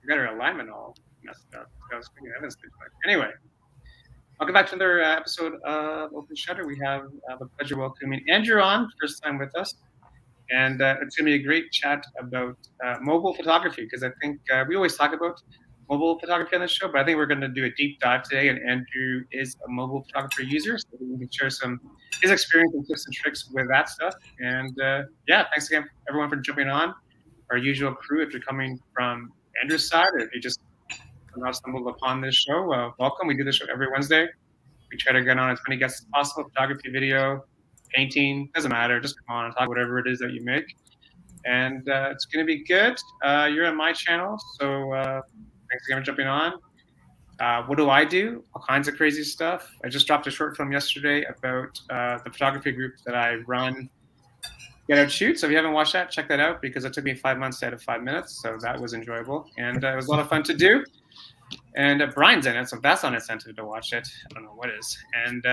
got our alignment all messed up. I was thinking Evan's pitch back. Anyway, welcome back to another episode of Open Shutter. We have the pleasure of welcoming Andrew on, first time with us. And it's going to be a great chat about mobile photography, because I think we always talk about mobile photography on this show, but I think we're going to do a deep dive today. And Andrew is a mobile photographer user, so we can share some his experience and tips and tricks with that stuff. And yeah, thanks again, everyone, for jumping on. Our usual crew, if you're coming from Andrew's side, or if you just somehow stumbled upon this show, welcome. We do this show every Wednesday. We try to get on as many guests as possible, photography, video, painting, doesn't matter. Just come on and talk whatever it is that you make. And it's going to be good. You're on my channel, so thanks again for jumping on. What do I do? All kinds of crazy stuff. I just dropped a short film yesterday about the photography group that I run, Get Out Shoot. So if you haven't watched that, check that out, because it took me 5 months to edit 5 minutes. So that was enjoyable. And it was a lot of fun to do. And Bryan's in it, so that's not incentive to watch it. I don't know what is. And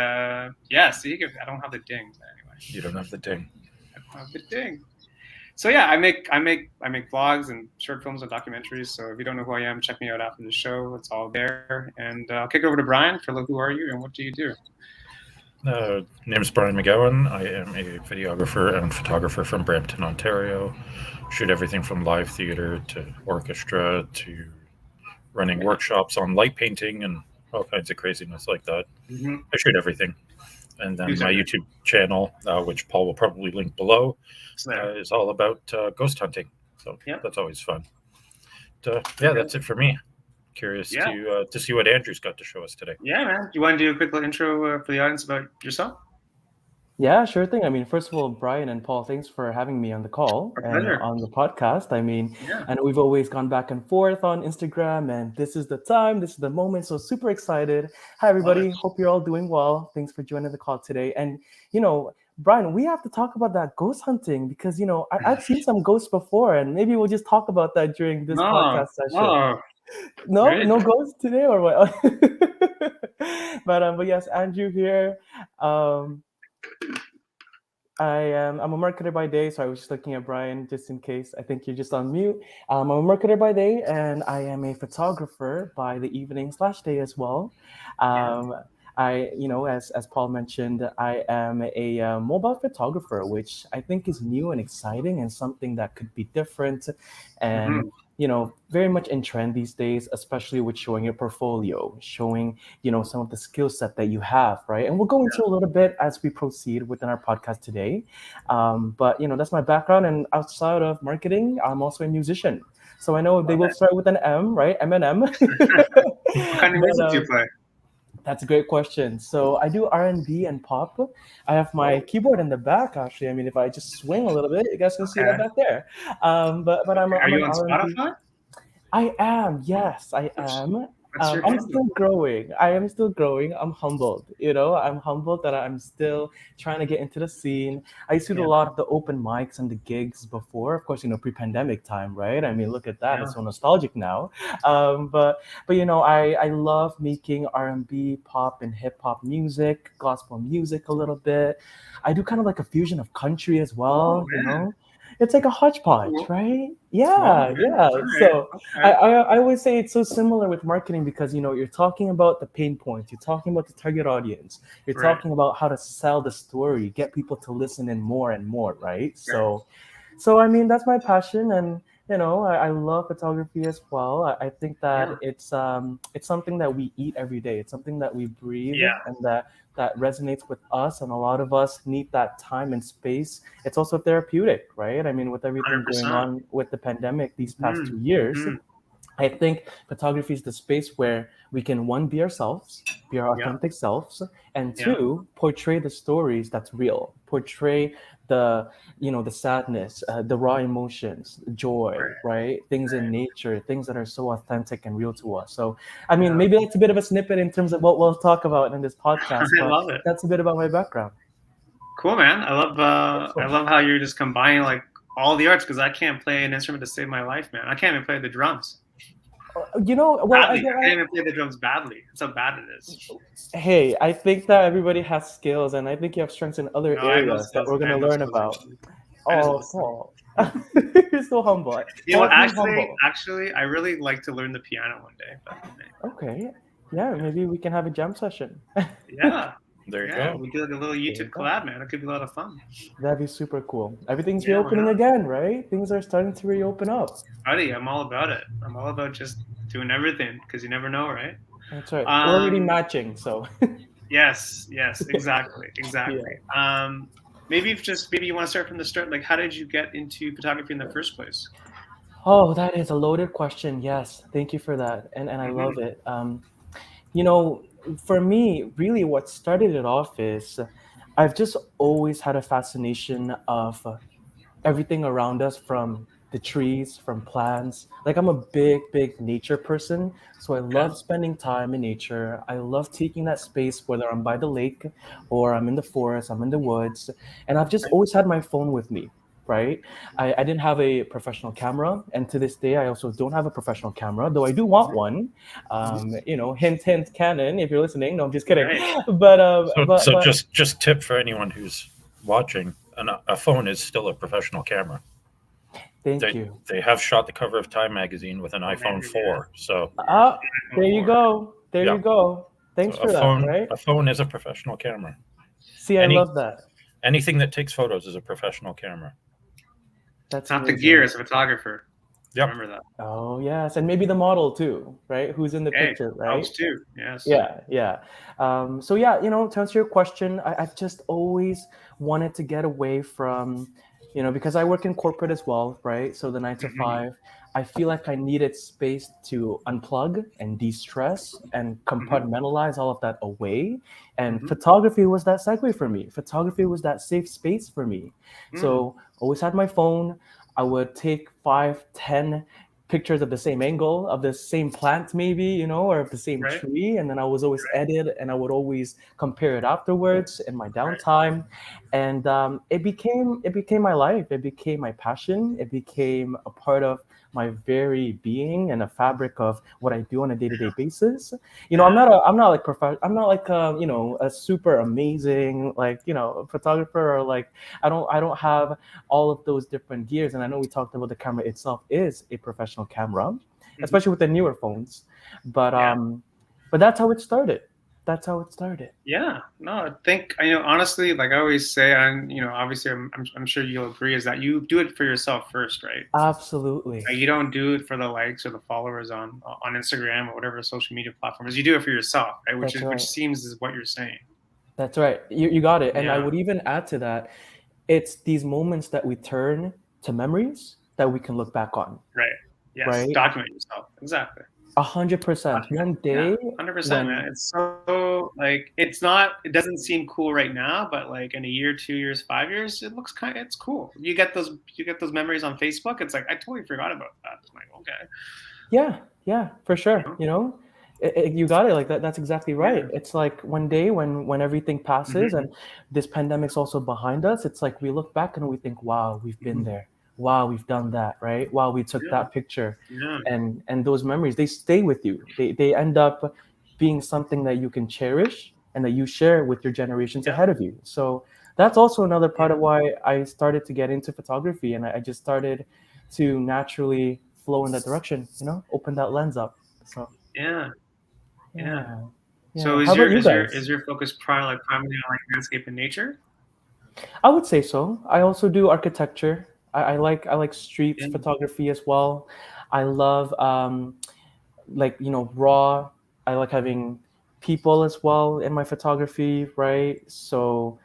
yeah, see, I don't have the ding. But anyway, you don't have the ding. I don't have the ding. So yeah, I make vlogs and short films and documentaries. So if you don't know who I am, check me out after the show. It's all there. And I'll kick it over to Bryan for who are you and what do you do? Name is Bryan McGowan. I am a videographer and photographer from Brampton, Ontario. Shoot everything from live theater to orchestra to running workshops on light painting and all kinds of craziness like that. Mm-hmm. I shoot everything. And then my YouTube channel, which Paul will probably link below, is all about ghost hunting. So that's always fun. Yeah, that's it for me. Curious to see what Andrew's got to show us today. Yeah, man. Do you want to do a quick little intro for the audience about yourself? Yeah, sure thing. I mean, first of all, Bryan and Paul, thanks for having me on the call and on the podcast. I mean, and we've always gone back and forth on Instagram, and this is the time, this is the moment. So super excited. Hi, everybody. Hope you're all doing well. Thanks for joining the call today. And, Bryan, we have to talk about that ghost hunting because, I've seen some ghosts before, and maybe we'll just talk about that during this podcast session. No ghosts today or what? But yes, Andrew here. I'm a marketer by day, so I was just looking at Bryan just in case. I think you're just on mute. I'm a marketer by day, and I am a photographer by the evening/day as well. As Paul mentioned, I am a mobile photographer, which I think is new and exciting and something that could be different and very much in trend these days, especially with showing your portfolio, showing, some of the skill set that you have, right? And we'll go into a little bit as we proceed within our podcast today. But, that's my background. And outside of marketing, I'm also a musician. So I know they will start with an M, right? Eminem. What kind of music do you play? That's a great question. So I do R&B and pop. I have my keyboard in the back, actually. I mean, if I just swing a little bit, you guys can see that back there. But I'm Are you on R&B? Spotify? I am. Yes, I am. I'm still growing. I'm humbled. I'm humbled that I'm still trying to get into the scene. I used to do a lot of the open mics and the gigs before, of course, pre-pandemic time, right? I mean, look at that. It's so nostalgic now. But I love making R&B, pop, and hip hop music, gospel music a little bit. I do kind of like a fusion of country as well. It's like a hodgepodge, right? Yeah. So I always say it's so similar with marketing because, you're talking about the pain points. You're talking about the target audience. You're talking about how to sell the story, get people to listen in more and more, right? So I mean, that's my passion. And, I love photography as well. I think that it's something that we eat every day. It's something that we breathe and that resonates with us. And a lot of us need that time and space. It's also therapeutic, right? I mean, with everything 100%. going on with the pandemic these past 2 years, I think photography is the space where we can, one, be ourselves, be our authentic selves, and two, portray the stories that's real, portray the, the sadness, the raw emotions, joy, right? Things in nature, things that are so authentic and real to us. So, I mean, maybe that's a bit of a snippet in terms of what we'll talk about in this podcast. I love it. That's a bit about my background. Cool, man. I love how you're just combining like all the arts, because I can't play an instrument to save my life, man. I can't even play the drums. I can't even play the drums badly. That's how bad it is. Hey, I think that everybody has skills, and I think you have strengths in other areas that we're going to learn about. Oh, Paul. You're so humble. You know, Paul's being humble. actually, I really like to learn the piano one day. If that's okay. Okay. Yeah, Yeah. maybe we can have a jam session. Yeah. There you Yeah. go. We do like a little There you YouTube go. collab, man. It could be a lot of fun. That'd be super cool. Everything's Yeah, why reopening not? again, right? Things are starting to reopen up. Buddy, I'm all about it. I'm all about just doing everything because you never know, right? That's right. We're already Um, matching, so yes, exactly, yeah. exactly. Maybe you want to start from the start. Like, how did you get into photography in the first place? Oh, that is a loaded question. Yes, thank you for that, and I love Hmm. it. You know, for me, really, what started it off is I've just always had a fascination of everything around us, from the trees, from plants. Like, I'm a big nature person, so I Yeah. love spending time in nature. I love taking that space, whether I'm by the lake or I'm in the forest, I'm in the woods, and I've just always had my phone with me. Right, I didn't have a professional camera, and to this day, I also don't have a professional camera, though I do want one. Mhm. Hint, hint, Canon, if you're listening. No, I'm just kidding. Right. But So but just tip for anyone who's watching: a phone is still a professional camera. thank They you. they have shot the cover of Time magazine with an Oh man, iPhone yeah. 4. So Ah, iPhone there you 4. go. There yeah, you go. so Thanks for that, right? a phone is a professional camera. See, I Any love that. anything that takes photos is a professional camera. It's That's not the gear; amazing. it's a photographer. Yep. Remember that. Oh, yes. And maybe the model too, right? Who's in the Hey, picture, helps right? too. Yes. Yeah, yeah. So yeah, to answer your question, I've just always wanted to get away from, because I work in corporate as well, right? So the nine to Hmm. five, I feel like I needed space to unplug and de-stress and Hmm. compartmentalize all of that away. And Hmm. photography was that segue for me. Photography was that safe space for me. Mm. So always had my phone. I would take 5, 10 pictures of the same angle of the same plant, maybe, or of the same Right. tree, and then I was always edit, and I would always compare it afterwards in my Right. downtime. And it became my life, it became my passion, it became a part of my very being and a fabric of what I do on a day-to-day basis. Yeah. I'm not like a super amazing, like, photographer, or like I don't have all of those different gears. And I know we talked about the camera itself is a professional camera, Hmm. especially with the newer phones. But Yeah. that's how it started. That's how it started. Yeah. No, I think honestly, like I always say, and obviously, I'm sure you'll agree, is that you do it for yourself first, right? Absolutely. Like, you don't do it for the likes or the followers on Instagram or whatever social media platform is. You do it for yourself, right? Which That's is right. which seems is what you're saying. That's right. You got it. And I Yeah. would even add to that, it's these moments that we turn to memories that we can look back on, Right. Yes. right? Document yourself. Exactly. 100%. Document. One Yeah. day 100%, man. when It's so like it's not. It doesn't seem cool right now, but like in a year, 2 years, 5 years, it looks kind. It's cool. You get those memories on Facebook. It's like I totally forgot about that. I'm like, okay. Yeah, for You sure. know? You got it. Like that. That's exactly right. Yeah. It's like one day when everything passes Hmm. and this pandemic's also behind us. It's like we look back and we think, wow, we've been Hmm. there. Wow, we've done that. Right. Wow, we took Yeah. that picture, Yeah. and those memories, they stay with you. They end up being something that you can cherish and that you share with your generations Yeah. ahead of you. So that's also another part Yeah. of why I started to get into photography, and I just started to naturally flow in that direction, open that lens up. So Yeah. Yeah. yeah, So yeah. How about you is guys? your focus primarily on like landscape and nature? I would say so. I also do architecture. I like street Yeah. photography as well. I love like raw. I like having people as well in my photography, right? So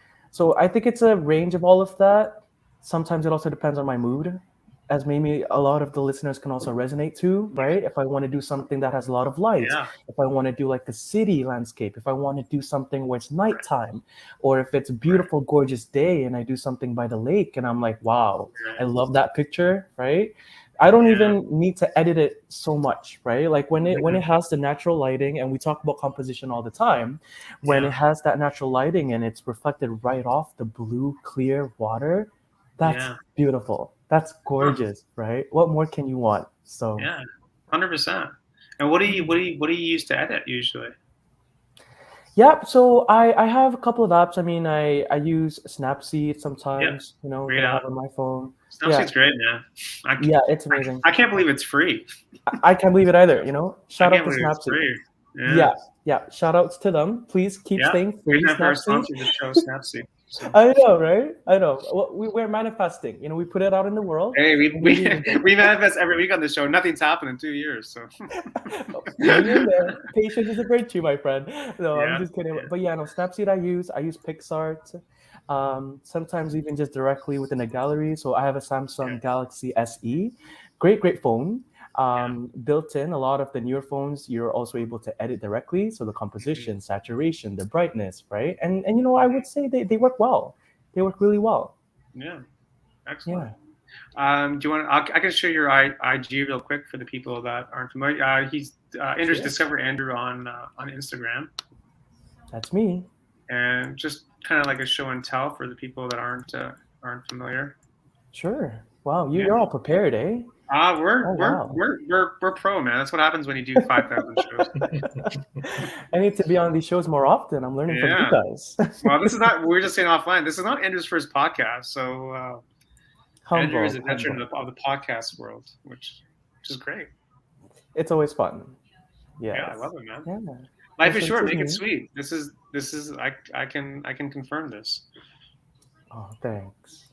I think it's a range of all of that. Sometimes it also depends on my mood, as maybe a lot of the listeners can also resonate to, Yeah. right? If I want to do something that has a lot of light, Yeah. if I want to do like the city landscape, if I want to do something where it's Right. nighttime, or if it's a Right. beautiful gorgeous day and I do something by the lake and I'm like, wow, I Right. love that picture, right? I don't Yeah. even need to edit it so much, right? Like when it Mhm. has the natural lighting, and we talk about composition all the time, when it Yeah. has that natural lighting and it's reflected right off the blue clear water, that's Yeah. beautiful. That's Huh. gorgeous, right? What more can you want? So Yeah. 100%. And what do you use to edit usually? yeah, so I have a couple of apps. I mean, I use Snapseed Yep. sometimes, Great that I have app. on my phone. Snapseed's great, man. It's amazing. I can't believe it's free. I can't believe it either. Shout out to it's Snapseed. free. Yeah. Shout outs to them. Please keep staying free. Great time for our sponsor to show Snapseed. So. I know, right? I know. Well, we're manifesting. We put it out in the world. Hey, we manifest every week on the show. Nothing's happened in 2 years, so. Hang in there. Patience is a virtue, my friend. No, I'm just kidding. But Snapseed I use PixArt. Sometimes even just directly within a gallery. So I have a Samsung Galaxy SE. Great phone. Built in a lot of the newer phones, you're also able to edit directly. So the composition, saturation, the brightness, right? And I would say they work well. They work really well. Yeah, excellent. Do you want? I can show your IG real quick for the people that aren't familiar. He's Andrew's Discover Andrew on Instagram. That's me. And just kind of like a show and tell for the people that aren't familiar. Sure. Wow, you're all prepared, eh? We're pro, man. That's what happens when you do 5,000 shows. I need to be on these shows more often. I'm learning from you guys. Well, this is not. We're just saying offline. This is not Andrew's first podcast, so Andrew is a veteran of the podcast world, which is great. It's always fun. Yeah, I love it, man. Yeah. Life is short. Make it sweet. This is. I can confirm this. Oh, thanks.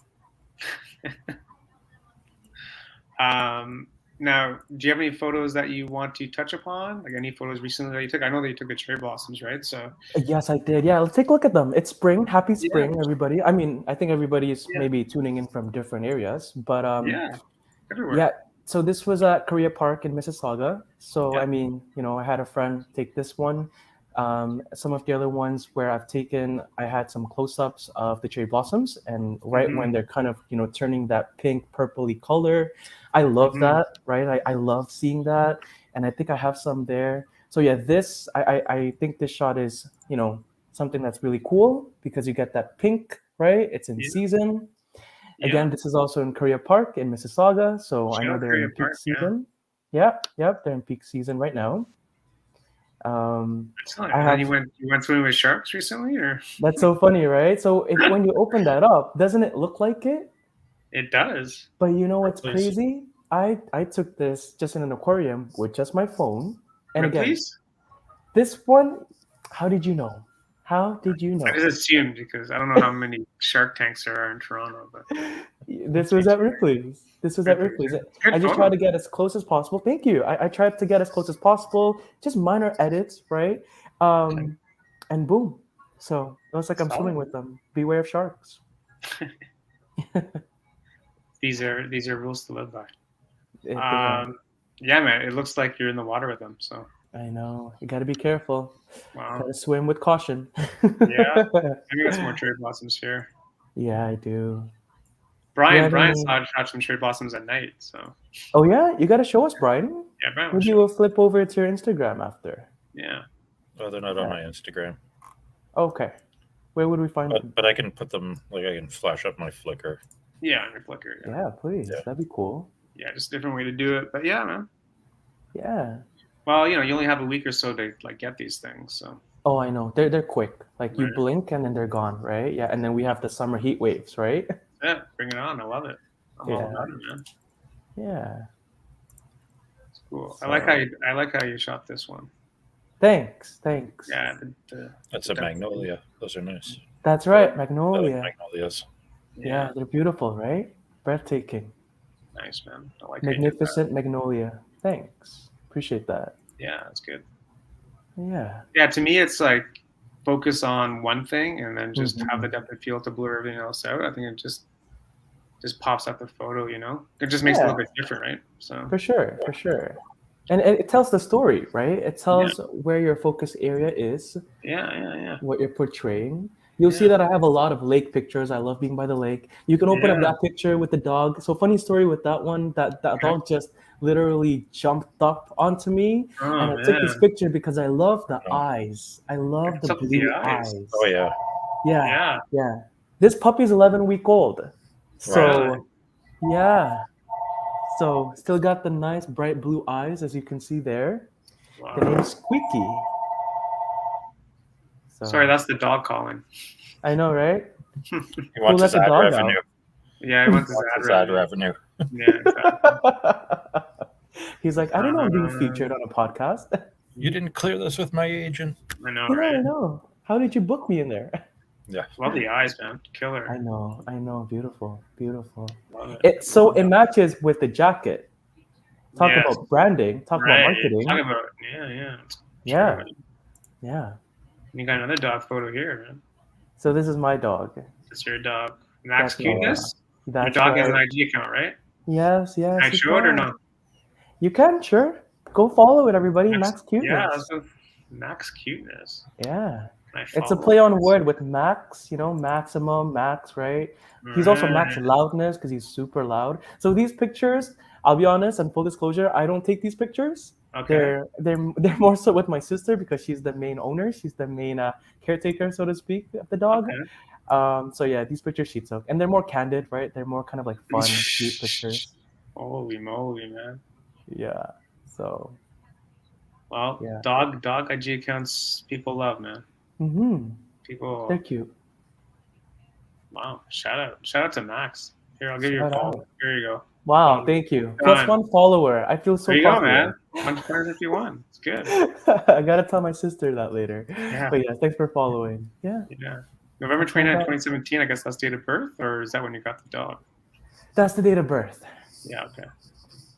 Now, do you have any photos that you want to touch upon? Like any photos recently that you took? I know that you took the cherry blossoms, right? So. Yes, I did. Yeah, let's take a look at them. It's spring. Happy spring, everybody. I mean, I think everybody is maybe tuning in from different areas, but everywhere. Yeah. So this was at Korea Park in Mississauga. So I mean, I had a friend take this one. Some of the other ones where I had some close-ups of the cherry blossoms, and when they're kind of turning that pink purpley color, I love that, right? I love seeing that, and I think I have some there. So yeah, this I think this shot is something that's really cool because you get that pink, right? It's in season. Again, this is also in Korea Park in Mississauga, so I know they're in peak season. Yep, they're in peak season right now. You went swimming with sharks recently, or? That's so funny, right? So when you open that up, doesn't it look like it? It does. But you know what's crazy? I took this just in an aquarium with just my phone. And again, this one, how did you know? How did you know? I just assumed because I don't know how many Shark Tanks there are in Toronto. But this was at Ripley's. I just tried to get as close as possible. Thank you. I tried to get as close as possible. Just minor edits, right? And boom. So it was like I'm swimming with them. Beware of sharks. These are rules to live by. Yeah, man. It looks like you're in the water with them. So I know. You got to be careful. Wow. Got to swim with caution. Yeah. I got some more cherry blossoms here. Yeah, I do. Brian shot some cherry blossoms at night. So. Oh yeah, you got to show us, Brian. Yeah, Brian. Maybe we'll flip over to your Instagram after. Yeah. Oh, they're not on my Instagram. Okay. Where would we find them? But I can put them, I can flash up my Flickr. Yeah, on your Flickr. Yeah, please. Yeah. That'd be cool. Yeah, just a different way to do it. But yeah, man. Yeah. Well, you only have a week or so to get these things. So. Oh, I know. They're quick. Like you blink and then they're gone, right? Yeah, and then we have the summer heat waves, right? Yeah, bring it on. I love it. I'm all about it, man. Yeah. It's cool. So, I like how you shot this one. Thanks. Yeah. That's a magnolia. Those are nice. That's right, magnolia. Magnolias. Yeah, they're beautiful, right? Breathtaking. Nice, man. I like magnificent magnolia. Thanks. Appreciate that. Yeah, that's good. Yeah. Yeah, to me, it's like focus on one thing and then just have the depth of field to blur everything else out. I think it just pops up the photo, It just makes it a little bit different, right? So For sure. And it tells the story, right? It tells where your focus area is. Yeah. What you're portraying. You'll see that I have a lot of lake pictures. I love being by the lake. You can open up that picture with the dog. So funny story with that one, that dog just literally jumped up onto me. And I took this picture because I love the eyes. I love the blue eyes. Oh, yeah. Yeah. This puppy's 11-week-old. So, yeah. So, still got the nice bright blue eyes, as you can see there. Wow. The name's Squeaky. So, sorry, that's the dog calling. I know, right? He wants his ad revenue. Yeah, I want this That's ad ad revenue. revenue. Yeah, exactly. He's like, I didn't know I'm being featured on a podcast. You didn't clear this with my agent. I know, I right? know. How did you book me in there? Yeah. Love the eyes, man. Killer. I know. Beautiful. Love it. It matches with the jacket. Talk Yes. about branding. Talk about Right. marketing. Talk about yeah. It's Yeah. true, man. Yeah. You got another dog photo here, man. So this is my dog. That's your dog. Max That's my dog. Cuteness. Your That's dog has an right. IG account, right? Yes. Can I You show it or can. no? You can, sure. Go follow it, everybody. Max Yeah, Cuteness. that's Max Cuteness. Yeah. Can I It's a follow play it? on word with Max, maximum, Max, right? He's also Max Right. loudness because he's super loud. So these pictures, I'll be honest, and full disclosure, I don't take these pictures. Okay. They're more so with my sister because she's the main owner. She's the main caretaker, so to speak, of the dog. Okay. So yeah, these pictures she took, and they're more candid, right? They're more kind of like fun, cute pictures. Holy moly, man. Yeah. So. Well, Yeah. dog IG accounts people love, man. Mm-hmm. People. They're cute. Wow. Shout out to Max. Here, I'll give you a Shout follow. out. Here you go. Wow, thank you. Done. +1 follower. I feel so There you go, popular. man. 151. It's good. I gotta tell my sister that later. Yeah. But yeah, thanks for following. Yeah. Yeah. November 29, 2017, I guess that's date of birth, or is that when you got the dog? That's the date of birth. Yeah, okay.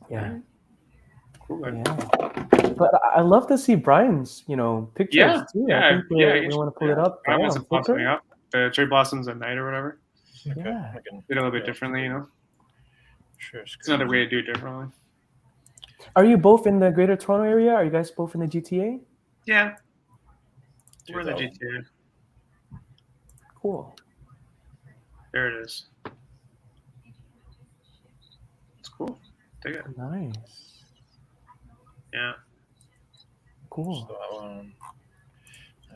Yeah. Cool, man. Yeah. But I love to see Bryan's, pictures Yeah, too. yeah, I think yeah, we want to pull it up. I right, want to on pop something Flickr. up. The cherry blossoms at night or whatever. Okay. Yeah. I can, Did it a little bit differently, Sure. It's another way to do it differently. Are you both in the Greater Toronto area? Are you guys both in the GTA? Yeah. Do We're in the that GTA. Cool. There it is. It's cool. Dig it. Nice. Yeah. Cool. So that one.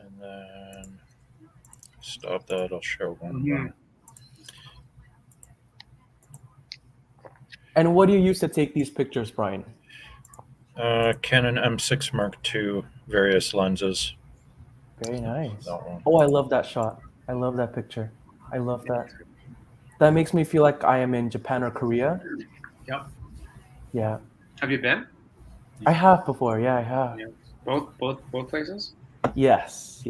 And then stop that. I'll show one more. And what do you use to take these pictures, Bryan? Canon M6 Mark II, various lenses. Very nice. That one. Oh, I love that shot. I love that picture. I love that. That makes me feel like I am in Japan or Korea. Yep. Yeah. Have you been? I have before. Yeah, I have. Yeah. Both places? Yes.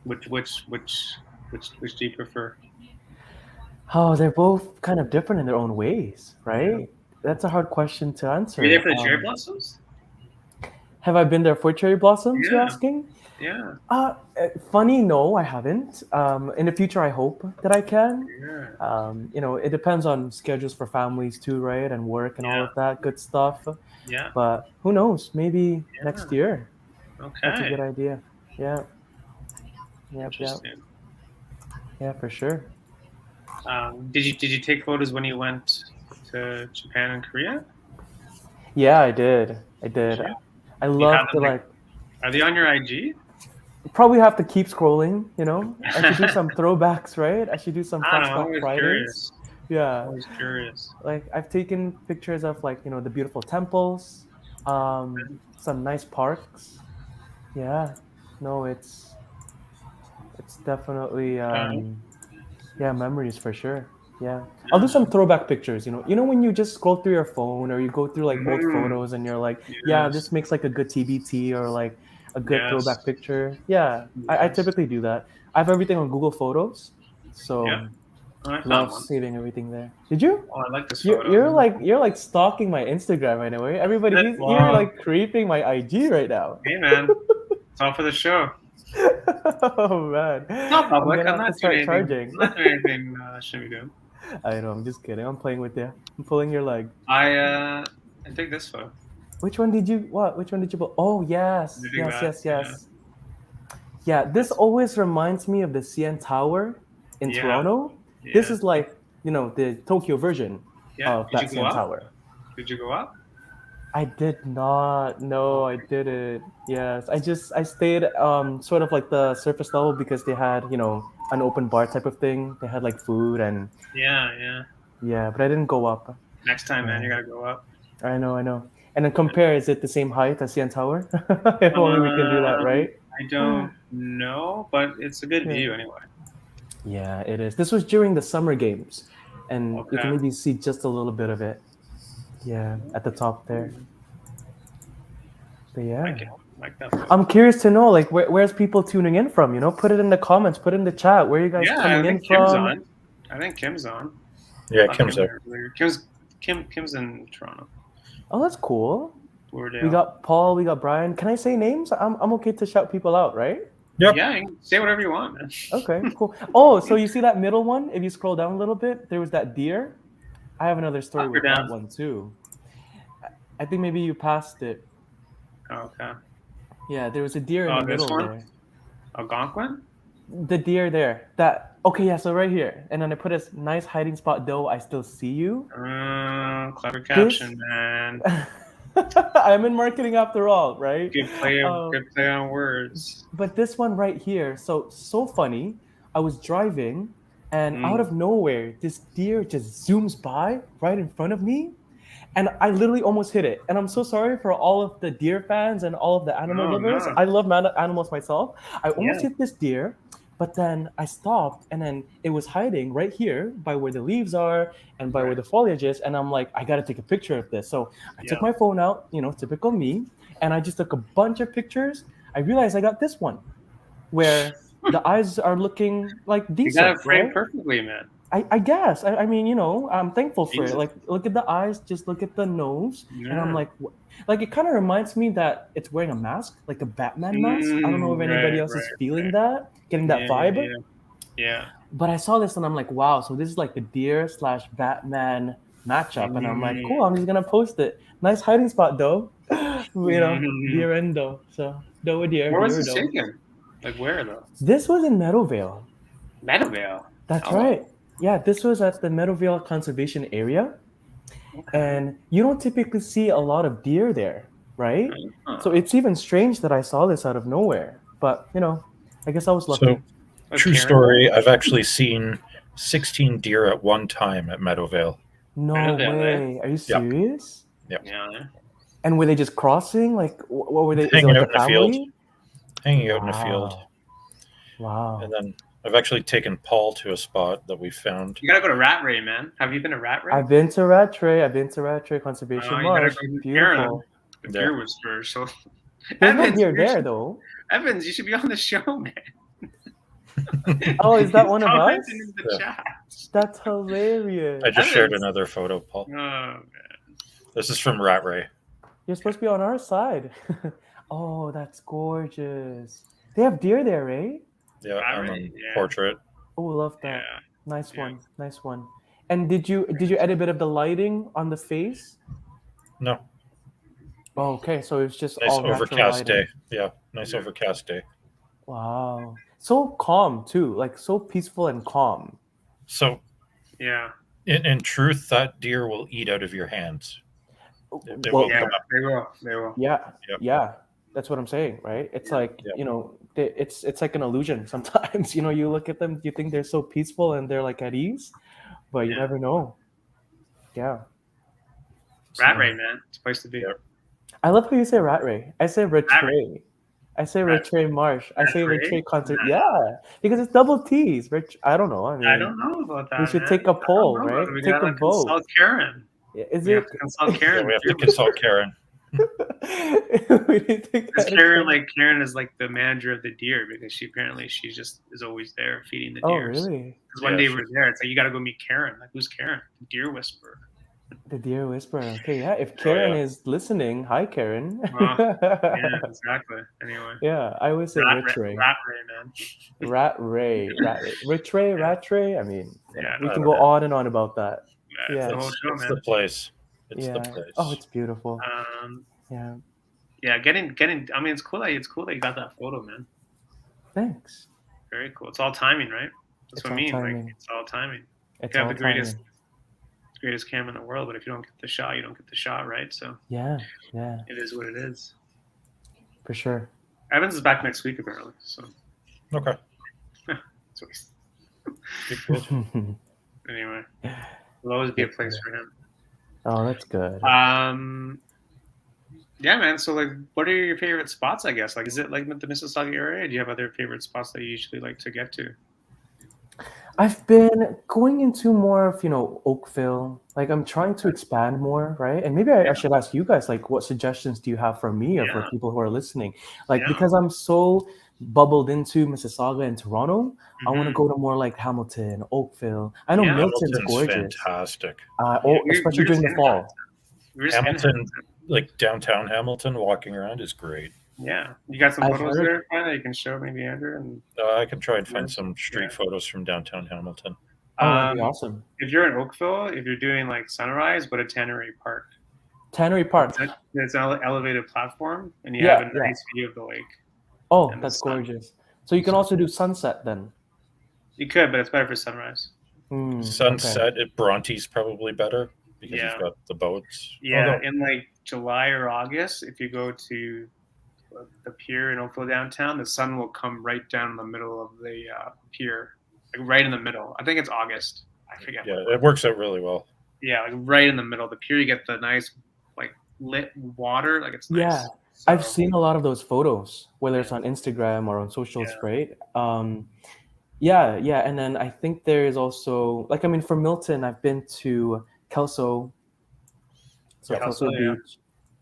Which do you prefer? Oh, they're both kind of different in their own ways, right? Yeah. That's a hard question to answer. Were you there for the cherry blossoms? Have I been there for cherry blossoms, you're asking? Yeah. Funny, no, I haven't. In the future, I hope that I can. Yeah. It depends on schedules for families too, right? And work and all of that good stuff. Yeah. But who knows? Maybe next year. Okay. That's a good idea. Yeah. Yep. Yeah, for sure. Did you take photos when you went to Japan and Korea? Yeah, I did. Yeah. I love to like. Are they on your IG? Probably have to keep scrolling. I should do some throwbacks, right? I should do some fun stuff Fridays. Curious. Yeah. I was curious. Like I've taken pictures of the beautiful temples, some nice parks. Yeah. No, it's definitely memories for sure. Yeah. I'll do some throwback pictures, when you just scroll through your phone or you go through like old photos and you're like, yeah, this makes like a good TBT or like a good throwback picture. Yeah. I typically do that. I have everything on Google Photos. So love saving everything there. Did you? Oh, I like this photo. You're like stalking my Instagram right now. Everybody, you're like creeping my IG right now. Hey man, it's all for the show. Oh man, it's not public. I'm not doing charging. I'm not doing anything I shouldn't be doing. I know. I'm just kidding. I'm playing with you. I'm pulling your leg. I take this photo. Which one did you? What? Which one did you pull? Oh yes. Yeah. This always reminds me of the CN Tower in Toronto. Yeah. This is like the Tokyo version of that CN Tower. Did you go up? I did not. No, I didn't. Yes, I stayed sort of like the surface level because they had an open bar type of thing. They had like food and yeah, but I didn't go up. Next time, man, you gotta go up. I know. And then compare, is it the same height as CN Tower? If only we can do that, right? I don't know, but it's a good view anyway. Yeah, it is. This was during the summer games. and you can Okay. maybe see just a little bit of it. Yeah, at the top there. But yeah, Like that photo. I'm curious to know, like, where's people tuning in from? Put it in the comments, put it in the chat. Where are you guys Yeah, coming I in think Kim's from? on. I think Kim's on. Yeah, Saw Kim's Kim there. earlier. Kim's in Toronto, Oh, that's cool. We Bloordale. got Paul, we got Bryan. Can I say names? I'm okay to shout people out, right? Yep. Yeah, you can say whatever you want, man. Okay, cool. Oh, so you see that middle one? If you scroll down a little bit, there was that deer. I have another story Up or with that down? one too. I think maybe you passed it. Okay. Yeah, there was a deer in Oh, the this middle one? there. Algonquin? The deer there. That okay, yeah, so right here. And then I put a nice hiding spot, though I still see you. Clever caption, man. I'm in marketing after all, right? Good play on words. But this one right here, so funny. I was driving, and out of nowhere, this deer just zooms by right in front of me, and I literally almost hit it. And I'm so sorry for all of the deer fans and all of the animal No, lovers. no. I love animals myself. I almost Yeah. hit this deer, but then I stopped, and then it was hiding right here by where the leaves are and by where the foliage is. And I'm like, I gotta take a picture of this. So I took my phone out, typical me, and I just took a bunch of pictures. I realized I got this one where the eyes are looking like You decent, got it framed right? perfectly, man. I guess. I mean, I'm thankful for Jesus. it. Like, look at the eyes, just look at the nose, and I'm Yeah. like, it kind of reminds me that it's wearing a mask, like a Batman mask. I don't know if anybody else is feeling that, getting that vibe. Yeah. But I saw this and I'm like, wow. So this is like the deer/Batman matchup, and I'm like, cool. I'm just gonna post it. Nice hiding spot, though. Deer endo. So doe a deer. Where was deer it doe. taken? Like where though? This was in Meadowvale. Meadowvale. That's Oh. right. Yeah, this was at the Meadowvale Conservation Area. Okay. And you don't typically see a lot of deer there, right? Uh-huh. So it's even strange that I saw this out of nowhere. But, I guess I was lucky. So, true story, I've actually seen 16 deer at one time at Meadowvale. No Meadowvale, way. Are you serious? Yep. Yeah. And were they just crossing? Like, what were they? Is it Hanging like out a in the field. family? Hanging out in the field. Wow. And then I've actually taken Paul to a spot that we found. You gotta go to Rat Ray, man. Have you been to Rat Ray? I've been to Rattray. Conservation you gotta Marsh. go to Beautiful. The deer whisperer. So There's no Evans, deer there, though. Evans, you should be on the show, man. Oh, is that one of us? Commenting in the chat. That's hilarious. I just shared another photo, Paul. Oh man. This is from Rat Ray. You're supposed to be on our side. Oh, that's gorgeous. They have deer there, eh? Yeah, I'm on portrait. Oh, love that. Yeah. Nice one. Nice one. And did you add a bit of the lighting on the face? No. Oh, okay, so it's just nice all overcast lighting. day. Yeah, nice overcast day. Wow. So calm too, like so peaceful and calm. So yeah. In truth, that deer will eat out of your hands. It will come up. They will. Yeah. Yep. Yeah. That's what I'm saying, right? It's like, it's like an illusion sometimes. You look at them, you think they're so peaceful and they're like at ease, but you never know. Yeah. Rat Ray, man. It's a place to be. I love how you say Rat Ray. I say Rattray. I say Rattray Marsh. I say Rattray Concert. Yeah, because it's double T's. Rich. I don't know. I mean, I don't know about that. We should take a poll, right? We take gotta a vote. Consult Karen. Is we it? Have to consult Karen. We have to consult Karen. Karen is like the manager of the deer because she just is always there feeding the deer. Oh, really? Because one day we're there, it's like you got to go meet Karen. Like, who's Karen? The deer whisperer. The deer whisperer. Okay, yeah. If Karen is listening, hi Karen. Yeah, exactly. Anyway. Yeah, I always say Rat Ray. Rat Ray, man. Rat Ray. Rat Ray. I mean, we can go on and on about that. Yeah, it's the whole show, it's man. the place. It's the place. Oh, it's beautiful. Yeah. Getting. I mean, it's cool that you got that photo, man. Thanks. Very cool. It's all timing, right? That's what I mean. Timing. Like, it's all timing. It's you have all the greatest camera in the world, but if you don't get the shot, you don't get the shot, right? So yeah, it is what it is. For sure. Evans is back next week, apparently. So okay. Anyway, there'll always be a place for him. Oh, that's good. Yeah, man. So, like, what are your favorite spots? I guess, like, is it like the Mississauga area? Do you have other favorite spots that you usually like to get to? I've been going into more of, Oakville. Like I'm trying to expand more, right? And maybe I Yeah. should ask you guys, like, what suggestions do you have for me or for Yeah. people who are listening? Like, Yeah. because I'm so bubbled into Mississauga and Toronto, I want to Hmm. go to more like Hamilton, Oakville. I know Yeah. Milton's Hamilton's gorgeous. fantastic. Yeah. Especially We're during just the in Hamilton. fall. We're just in Hamilton, Hamilton. like downtown Hamilton, walking around is great. Yeah. You got some I've photos heard. there, Brian, that you can show maybe Andrew and I can try and find yours? some street Yeah. photos from downtown Hamilton. Oh, that'd be awesome. If you're in Oakville, if you're doing like sunrise, go to Tannery Park. Tannery Park. It's an elevated platform, and you Yeah, have a yeah. nice view of the lake. Oh, and the that's sun. gorgeous. So you can also do sunset then. You could, but it's better for sunrise. Okay. Sunset at Bronte's probably better because Yeah. you've got the boats. Yeah, in like July or August, if you go to the pier in Oakville downtown, the sun will come right down the middle of the pier, like right in the middle. I think it's August. I forget. Yeah, it works out really well. Yeah, like right in the middle of the pier, you get the nice like lit water. Like it's nice. Yeah, I've seen a lot of those photos, whether it's on Instagram or on socials, Yeah. right? Yeah, and then I think there is also, like, I mean, for Milton, I've been to Kelso, so Kelso yeah. Beach.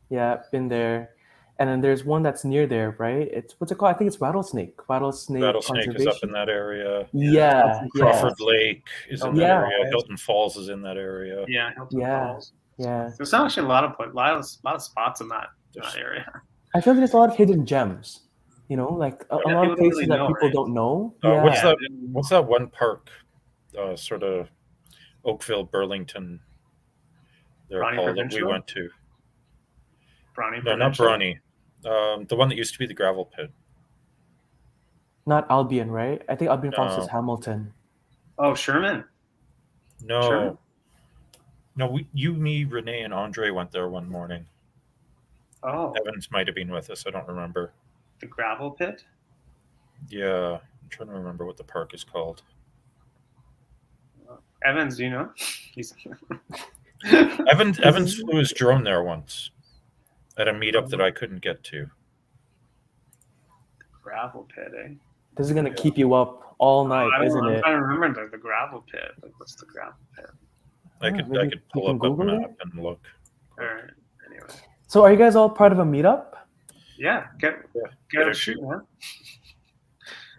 Yeah, been there. And then there's one that's near there, right? It's what's it called? I think it's Rattlesnake Rattlesnake Conservation. is up in that area. Yeah, Crawford Lake is in that Yeah. area. Hilton Falls is in that area. Yeah, Hilton Yeah. Falls. Yeah. There's actually a lot of spots in that area. I feel like there's a lot of hidden gems. You know, like a lot of places that people don't know. What's that one park? Sort of Oakville, Burlington. They're Bronny called that we Provincial? went to. Bronny No, not Provincial? Bronny. The one that used to be the gravel pit. Not Albion, right? I think Albion Falls is No. Hamilton. Oh, Sherman. No. Sherman? No, you, me, Renee, and Andre went there one morning. Oh, Evans might have been with us. I don't remember. the gravel pit? Yeah, I'm trying to remember what the park is called. Evans, do you know? He's Evans flew his drone there once at a meetup that I couldn't get to. gravel pit, eh? This is gonna keep you up all night, isn't I'm it? trying to remember the gravel pit. Like, what's the gravel pit? I could pull up a map and look. All right. Anyway. So are you guys all part of a meetup? Yeah. Get a shoot, man.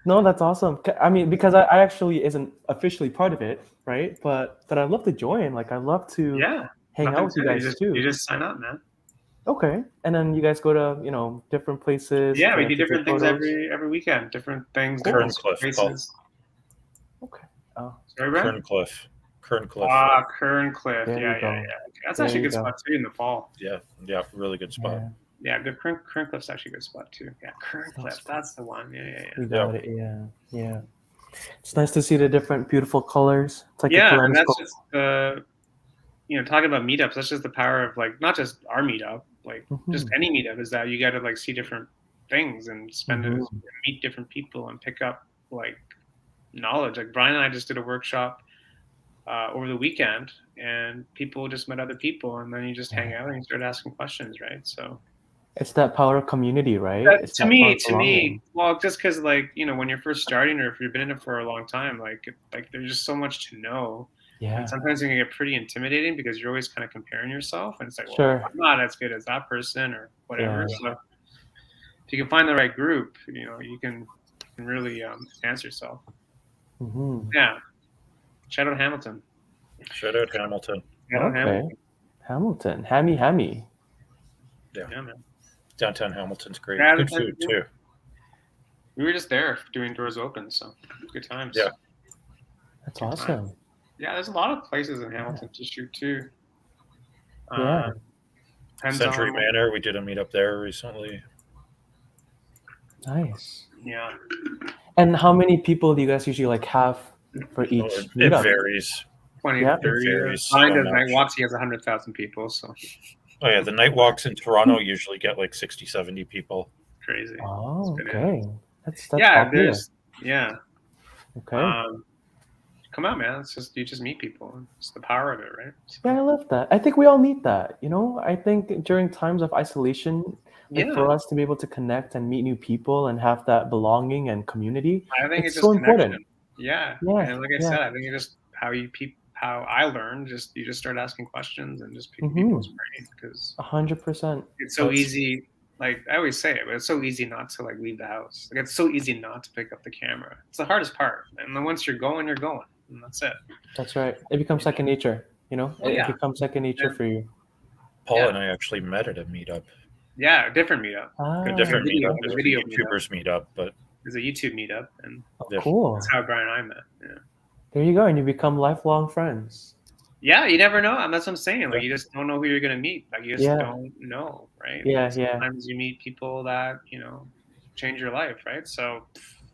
No, that's awesome. I mean, because I actually isn't officially part of it, right? But I'd love to join. Like, I'd love to hang out with you guys too. You just sign up, man. Okay, and then you guys go to different places. Yeah, we do different things every weekend. Different things. Kerncliffe. Places. Okay. Oh. Sorry, Bryan? Kerncliffe. Ah, Kerncliffe. There you go. Yeah. That's actually a good spot too in the fall. Yeah, really good spot. Yeah, good. Kerncliffe's actually a good spot too. Yeah, Kerncliffe. That's the one. Yeah. You got it. Yeah. It's nice to see the different beautiful colors. It's like and that's just talking about meetups. That's just the power of like not just our meetup, like just any meetup is that you got to like see different things and meet different people and pick up like knowledge. Like Bryan and I just did a workshop over the weekend, and people just met other people, and then you just hang out and you start asking questions, right? So it's that power of community, right? To me, well, just because like when you're first starting, or if you've been in it for a long time, like there's just so much to know. Yeah. And sometimes it can get pretty intimidating because you're always kind of comparing yourself, and it's like, sure, I'm not as good as that person or whatever. So if you can find the right group, you can really advance yourself. Yeah. Shout out Hamilton. Shout out Hamilton. Hamilton. Hammy. Yeah, man. Downtown Hamilton's great. Good food too. We were just there doing doors open, so good times. Yeah. That's awesome. Yeah, there's a lot of places in Hamilton to shoot too. Century Manor, we did a meetup there recently. Nice. Yeah. And how many people do you guys usually have for each meetup? It varies. 20, 30. Mine does night walks. He has 100,000 people. So. Oh yeah, the night walks in Toronto usually get like 60, 70 people. Crazy. Oh, okay. That's popular. Okay. Come on, man. You just meet people. It's the power of it, right? Yeah, I love that. I think we all need that. I think during times of isolation, for us to be able to connect and meet new people and have that belonging and community, I think it's so important. Yeah. Yeah, And like I yeah. said, I think it's just how I learned. You just start asking questions and just picking Mm-hmm. people's brains because 100%. it's so easy. Like I always say it, but it's so easy not to like leave the house. Like it's so easy not to pick up the camera. It's the hardest part. And then once you're going, and that's it. That's right. It becomes second nature. Oh It yeah, becomes second nature and, for you. Paul yeah, and I actually met at a meetup, different meetup. a Ah, different Video, meetup. there's It a was a video meetup. YouTubers meetup, but There's a YouTube meetup, and oh, yeah. cool. that's how Bryan and I met. Yeah. There you go, and you become lifelong friends. Yeah, you never know. And that's what I'm saying. Like Yeah. you just don't know who you're gonna meet. Like you just Yeah. don't know, right? Yeah, Like, yeah, sometimes you meet people that change your life, right? So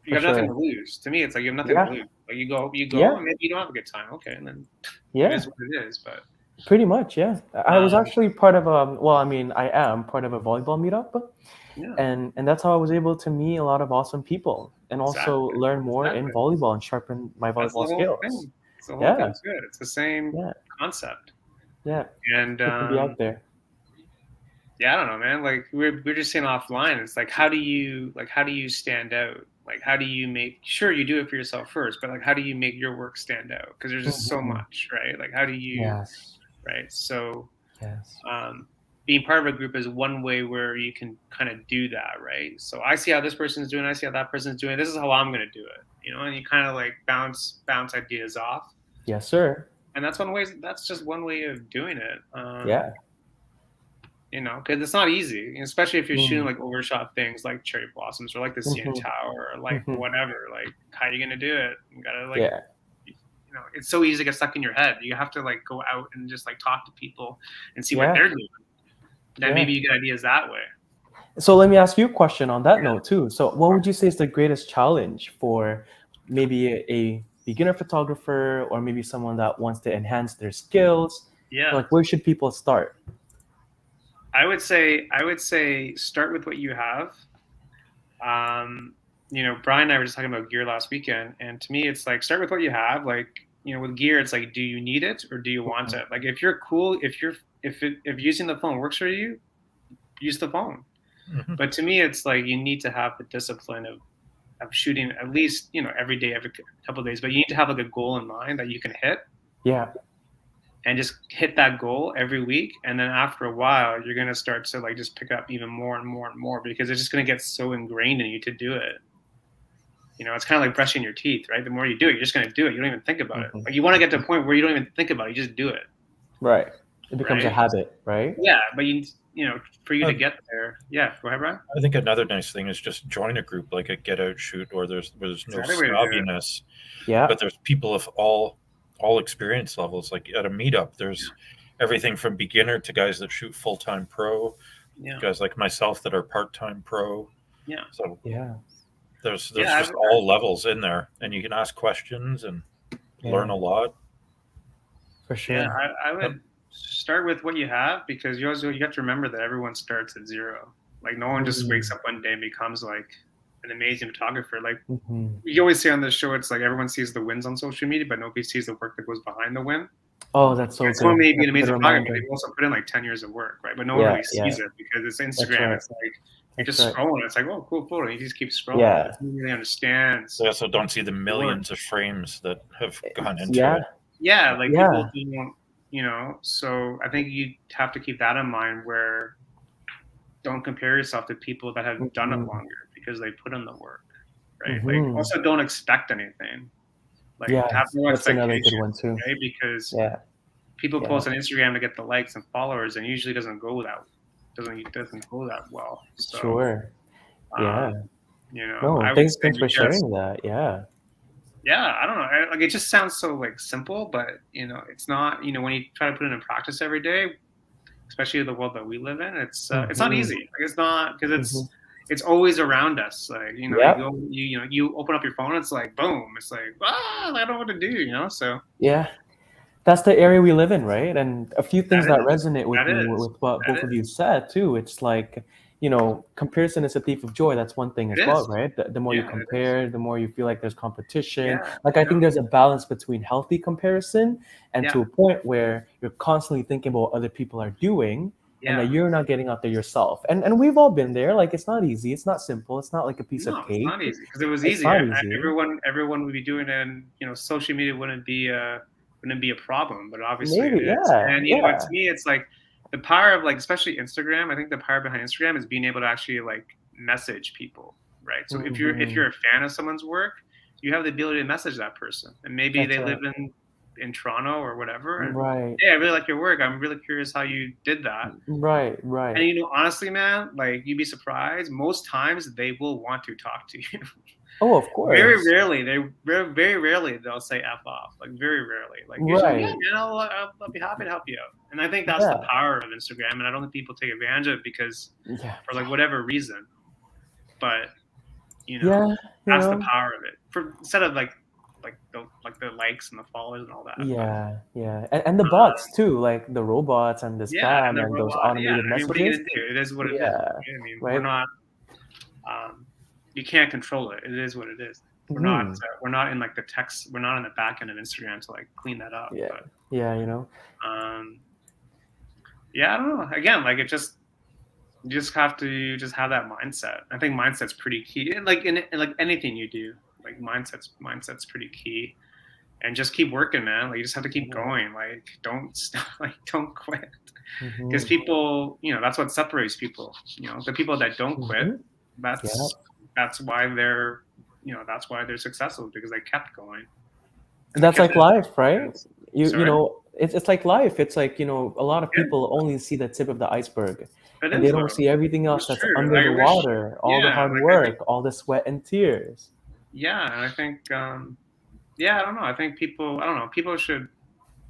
you for got nothing sure. to lose. To me, it's like you have nothing Yeah, to lose. Like you go, yeah, and maybe you don't have a good time. Okay, and then it yeah. is what it is. But Pretty much, yeah. I was um, actually part of well, I mean, I am part of a volleyball meetup, yeah, and that's how I was able to meet a lot of awesome people and also exactly, learn more in exactly. volleyball and sharpen my That's the volleyball whole skills. thing. It's the whole Yeah, thing's good. It's the same yeah, concept. yeah. And Good to be out there. yeah, I don't know, man. Like we're just saying offline. It's like how do you stand out? Like how do you make sure you do it for yourself first, but like how do you make your work stand out? Because there's just so Mhm. much, right? Like how do you Yes, right? So yes. being part of a group is one way where you can kind of do that, right? So I see how this person's doing, I see how that person's doing. This is how I'm gonna do it, and you kind of like bounce ideas off. Yes, sir. And that's just one way of doing it. Yeah. Because it's not easy, especially if you're shooting Mm. like overshot things like cherry blossoms or like the CN Mhm. Tower or like Mhm. whatever. Like, how are you gonna do it? You gotta Yeah. it's so easy to get stuck in your head. You have to like go out and just like talk to people and see what Yeah. they're doing. Then Yeah. maybe you get ideas that way. So let me ask you a question on that Yeah. note too. So what would you say is the greatest challenge for maybe a beginner photographer or maybe someone that wants to enhance their skills? Yeah. Like where should people start? I would say start with what you have. Bryan and I were just talking about gear last weekend, and to me, it's like start with what you have. Like, with gear, it's like, do you need it or do you want it? Like, if you're cool, if using the phone works for you, use the phone. Mhm. But to me, it's like you need to have the discipline of shooting at least every day, every couple of days. But you need to have like a goal in mind that you can hit. Yeah. And just hit that goal every week, and then after a while, you're gonna start to like just pick up even more and more and more because it's just gonna get so ingrained in you to do it. It's kind of like brushing your teeth, right? The more you do it, you're just gonna do it. You don't even think about it. Like you want to get to a point where you don't even think about it. You just do it. Right. It becomes a Right? habit, right? Yeah, but for you to get there, yeah. Go ahead, Brian. I think another nice thing is just join a group like a Get Out Shoot, or where there's no Another way to do it. snobbiness, Yeah. but there's people of all experience levels. Like at a meetup, there's everything from beginner to guys that shoot full-time pro, Yeah, guys like myself that are part-time pro. yeah, So Yeah. there's yeah. just all levels in there, and you can ask questions and learn Yeah. a lot. For sure. Yeah, I would start with what you have because you have to remember that everyone starts at zero. Like no one just wakes up one day and becomes like an amazing photographer. Like Mhm. you always say on this show, it's like everyone sees the wins on social media, but nobody sees the work that goes behind the win. Oh, that's so Someone good. may be an That's a good amazing photographer, but reminder. they've also put in like 10 years of work, right? But no one Yeah, really sees yeah. it because it's Instagram. right. It's like you're That's just right. scrolling. It's like, oh, cool photo. You just keep scrolling. Yeah. You don't really understand. They also don't see the millions of frames that have gone into Yeah. it. Yeah, like Yeah. people don't, so I think you have to keep that in mind where don't compare yourself to people that have done it Mhm. longer because they put in the work, right? Mhm. Like also don't expect anything. Like Yeah. have no That's another good expectation, one too. right? Because Yeah. people Yeah. post on Instagram to get the likes and followers, and usually doesn't go that well. So, Sure. Yeah. No, I would thanks say for sharing that. Yeah. yeah, I don't know. Like it just sounds so like simple, but it's not. When you try to put it in practice every day, especially the world that we live in, it's not Mhm. easy. Like it's not because Mhm. it's always around us. Like Yep. you open up your phone, it's like boom, it's like I don't know what to do. So Yeah. That's the area we live in, right? And a few things that resonate with that me is with what both of you said too. It's like, comparison is a thief of joy. That's one thing as it well, is. right? The more you Yeah, it is. compare, the more you feel like there's competition. Yeah, Like I think there's a balance between healthy comparison and Yeah. to a point where you're constantly thinking about what other people are doing and that Yeah. you're not getting out there yourself. And we've all been there. Like, it's not easy. It's not simple. It's not like a piece of No, it's not cake. easy because it was It's easy. not easy. Everyone would be doing it, and social media wouldn't be a problem, but obviously it Maybe, is. yeah, And to yeah. me, it's like the power of, like, especially Instagram. I think the power behind Instagram is being able to actually, like, message people, right? So if Hmm. you're a fan of someone's work, you have the ability to message that person, and maybe That's they right. live in Toronto or whatever, and Right, hey, I really like your work. I'm really curious how you did that. right, And right. honestly, man, like, you'd be surprised. Most times they will want to talk to you. Oh, of Very course. rarely, very rarely they'll say "f off." Like, very rarely. Like, usually, yeah, Right. man, I'll be happy to help you out. And I think that's the Yeah, power of Instagram. And I don't think people take advantage of it because, yeah, for like whatever reason. But yeah. You that's the know. power of it. For instead of like the likes and the followers and all that. But Yeah, yeah, and the bots too, like the robots and the yeah, and spam the and those robot. Yeah, automated I mean, what are you messages. gonna do? It is what it is. Yeah, Right? I mean, we're right. not. You can't control it. It is what it is. Hmm. We're not in like the text. We're not in the back end of Instagram to like clean that up. Yeah, But yeah. You know. um, yeah, I don't know. Again, like, you just have to just have that mindset. I think mindset's pretty key. And like in like anything you do, like mindset's pretty key. And just keep working, man. Like, you just have to keep going. Like, don't stop. Like, don't quit. Because Hmm. people, that's what separates people. The people that don't quit, Hmm. Yeah, that's why they're successful, because they kept going and they that's kept like it. life, right? You Sorry, know, it's like life. It's like, a lot of yeah, people only see the tip of the iceberg, it and they is don't though. see everything else It's that's true. under the I wish, water, all the yeah, hard like, I think, work, all the sweat and tears. yeah, and I think, yeah, I don't know. I think people, I don't know, people should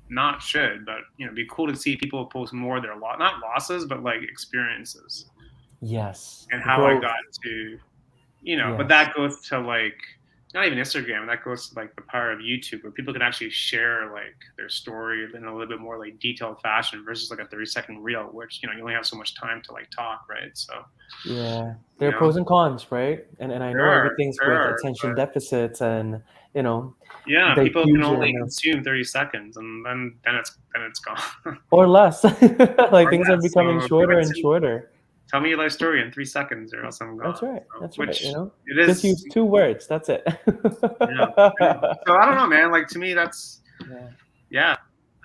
not should, but be cool to see people post more of their not losses, but like experiences Yes, and how I growth. got to, but Yes. that goes to like not even Instagram. That goes to like the power of YouTube, where people can actually share like their story in a little bit more like detailed fashion versus like a 30-second reel, which you only have so much time to like talk, right? So Yeah, there you are know pros and cons, right? And I know everything's there with are, attention but deficits and you know yeah, people can only diffusion consume 30 seconds, and then it's gone. or less. Like Or things are less. becoming So keep shorter it and simple. shorter. Tell me your life story in 3 seconds, or else I'm That's gone. right. So, That's right. which it Just is, use 2 words. That's it. yeah. So I don't know, man. Like, to me, that's Yeah. yeah.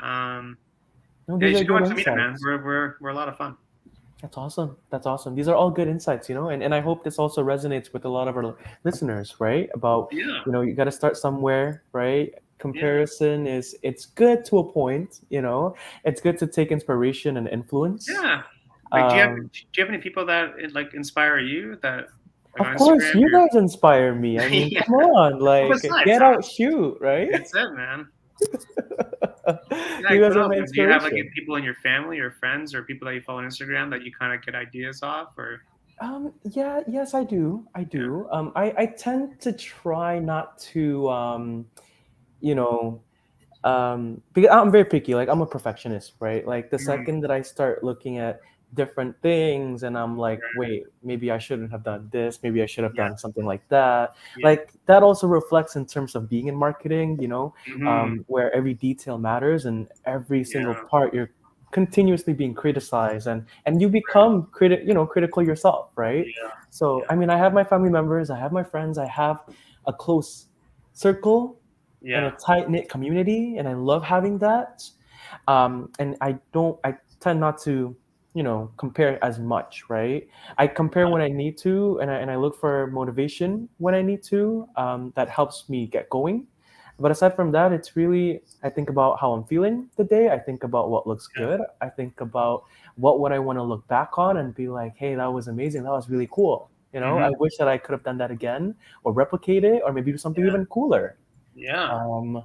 Um, No, yeah, these you are should come good out to meet it, man. insights. We're a lot of fun. That's awesome. That's awesome. These are all good insights, and I hope this also resonates with a lot of our listeners, right? About, Yeah, you got to start somewhere, right? yeah, Comparison it's good to a point, It's good to take inspiration and influence. yeah. Like, Um, do you have any people that like inspire you that like of on course, Instagram? you guys inspire me. I mean, Yeah. come on, Well, like besides get that, out, shoot, right? it's it, man. You Like, guys what are else? my Do you have like inspiration. people in your family or friends or people that you follow on Instagram that you kind of get ideas off? Or Yeah, yes, I do. I yeah, do. I tend to try not to, you know, because I'm very picky. Like, I'm a perfectionist, right? Like, the mm, second that I start looking at different things and I'm like, right, wait, maybe I shouldn't have done this, maybe I should have yeah, done something like that. yeah. Like, that also reflects in terms of being in marketing, Hmm. where every detail matters and every single Yeah, part you're continuously being criticized, and you right. become critical yourself, right? Yeah, So, yeah, I mean, I have my family members, I have my friends, I have a close circle and a yeah, tight knit community, and I love having that. And I tend not to, compare as much, right? I compare when I need to, and I look for motivation when I need to. That helps me get going. But aside from that, it's really, I think about how I'm feeling the day. I think about what looks yeah. good. I think about what would I want to look back on and be like, hey, that was amazing. That was really cool. I Hmm. wish that I could have done that again, or replicate it, or maybe do something Yeah, even cooler. yeah, um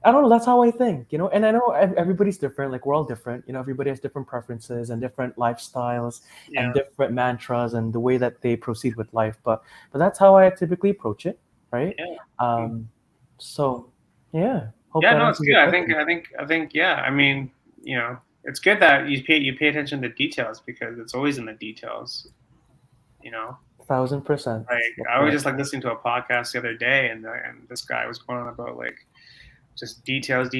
I don't know, that's how I think, and I know everybody's different. Like, we're all different, everybody has different preferences and different lifestyles and yeah, different mantras and the way that they proceed with life, but that's how I typically approach it, right? yeah. Mm. um so yeah, hope Yeah, that no, it's answers your good. question. I think, yeah. I mean, it's good that you pay attention to details because it's always in the details. You know, 1000%, like that's I was right. just like listening to a podcast the other day, and this guy was going on about like just details.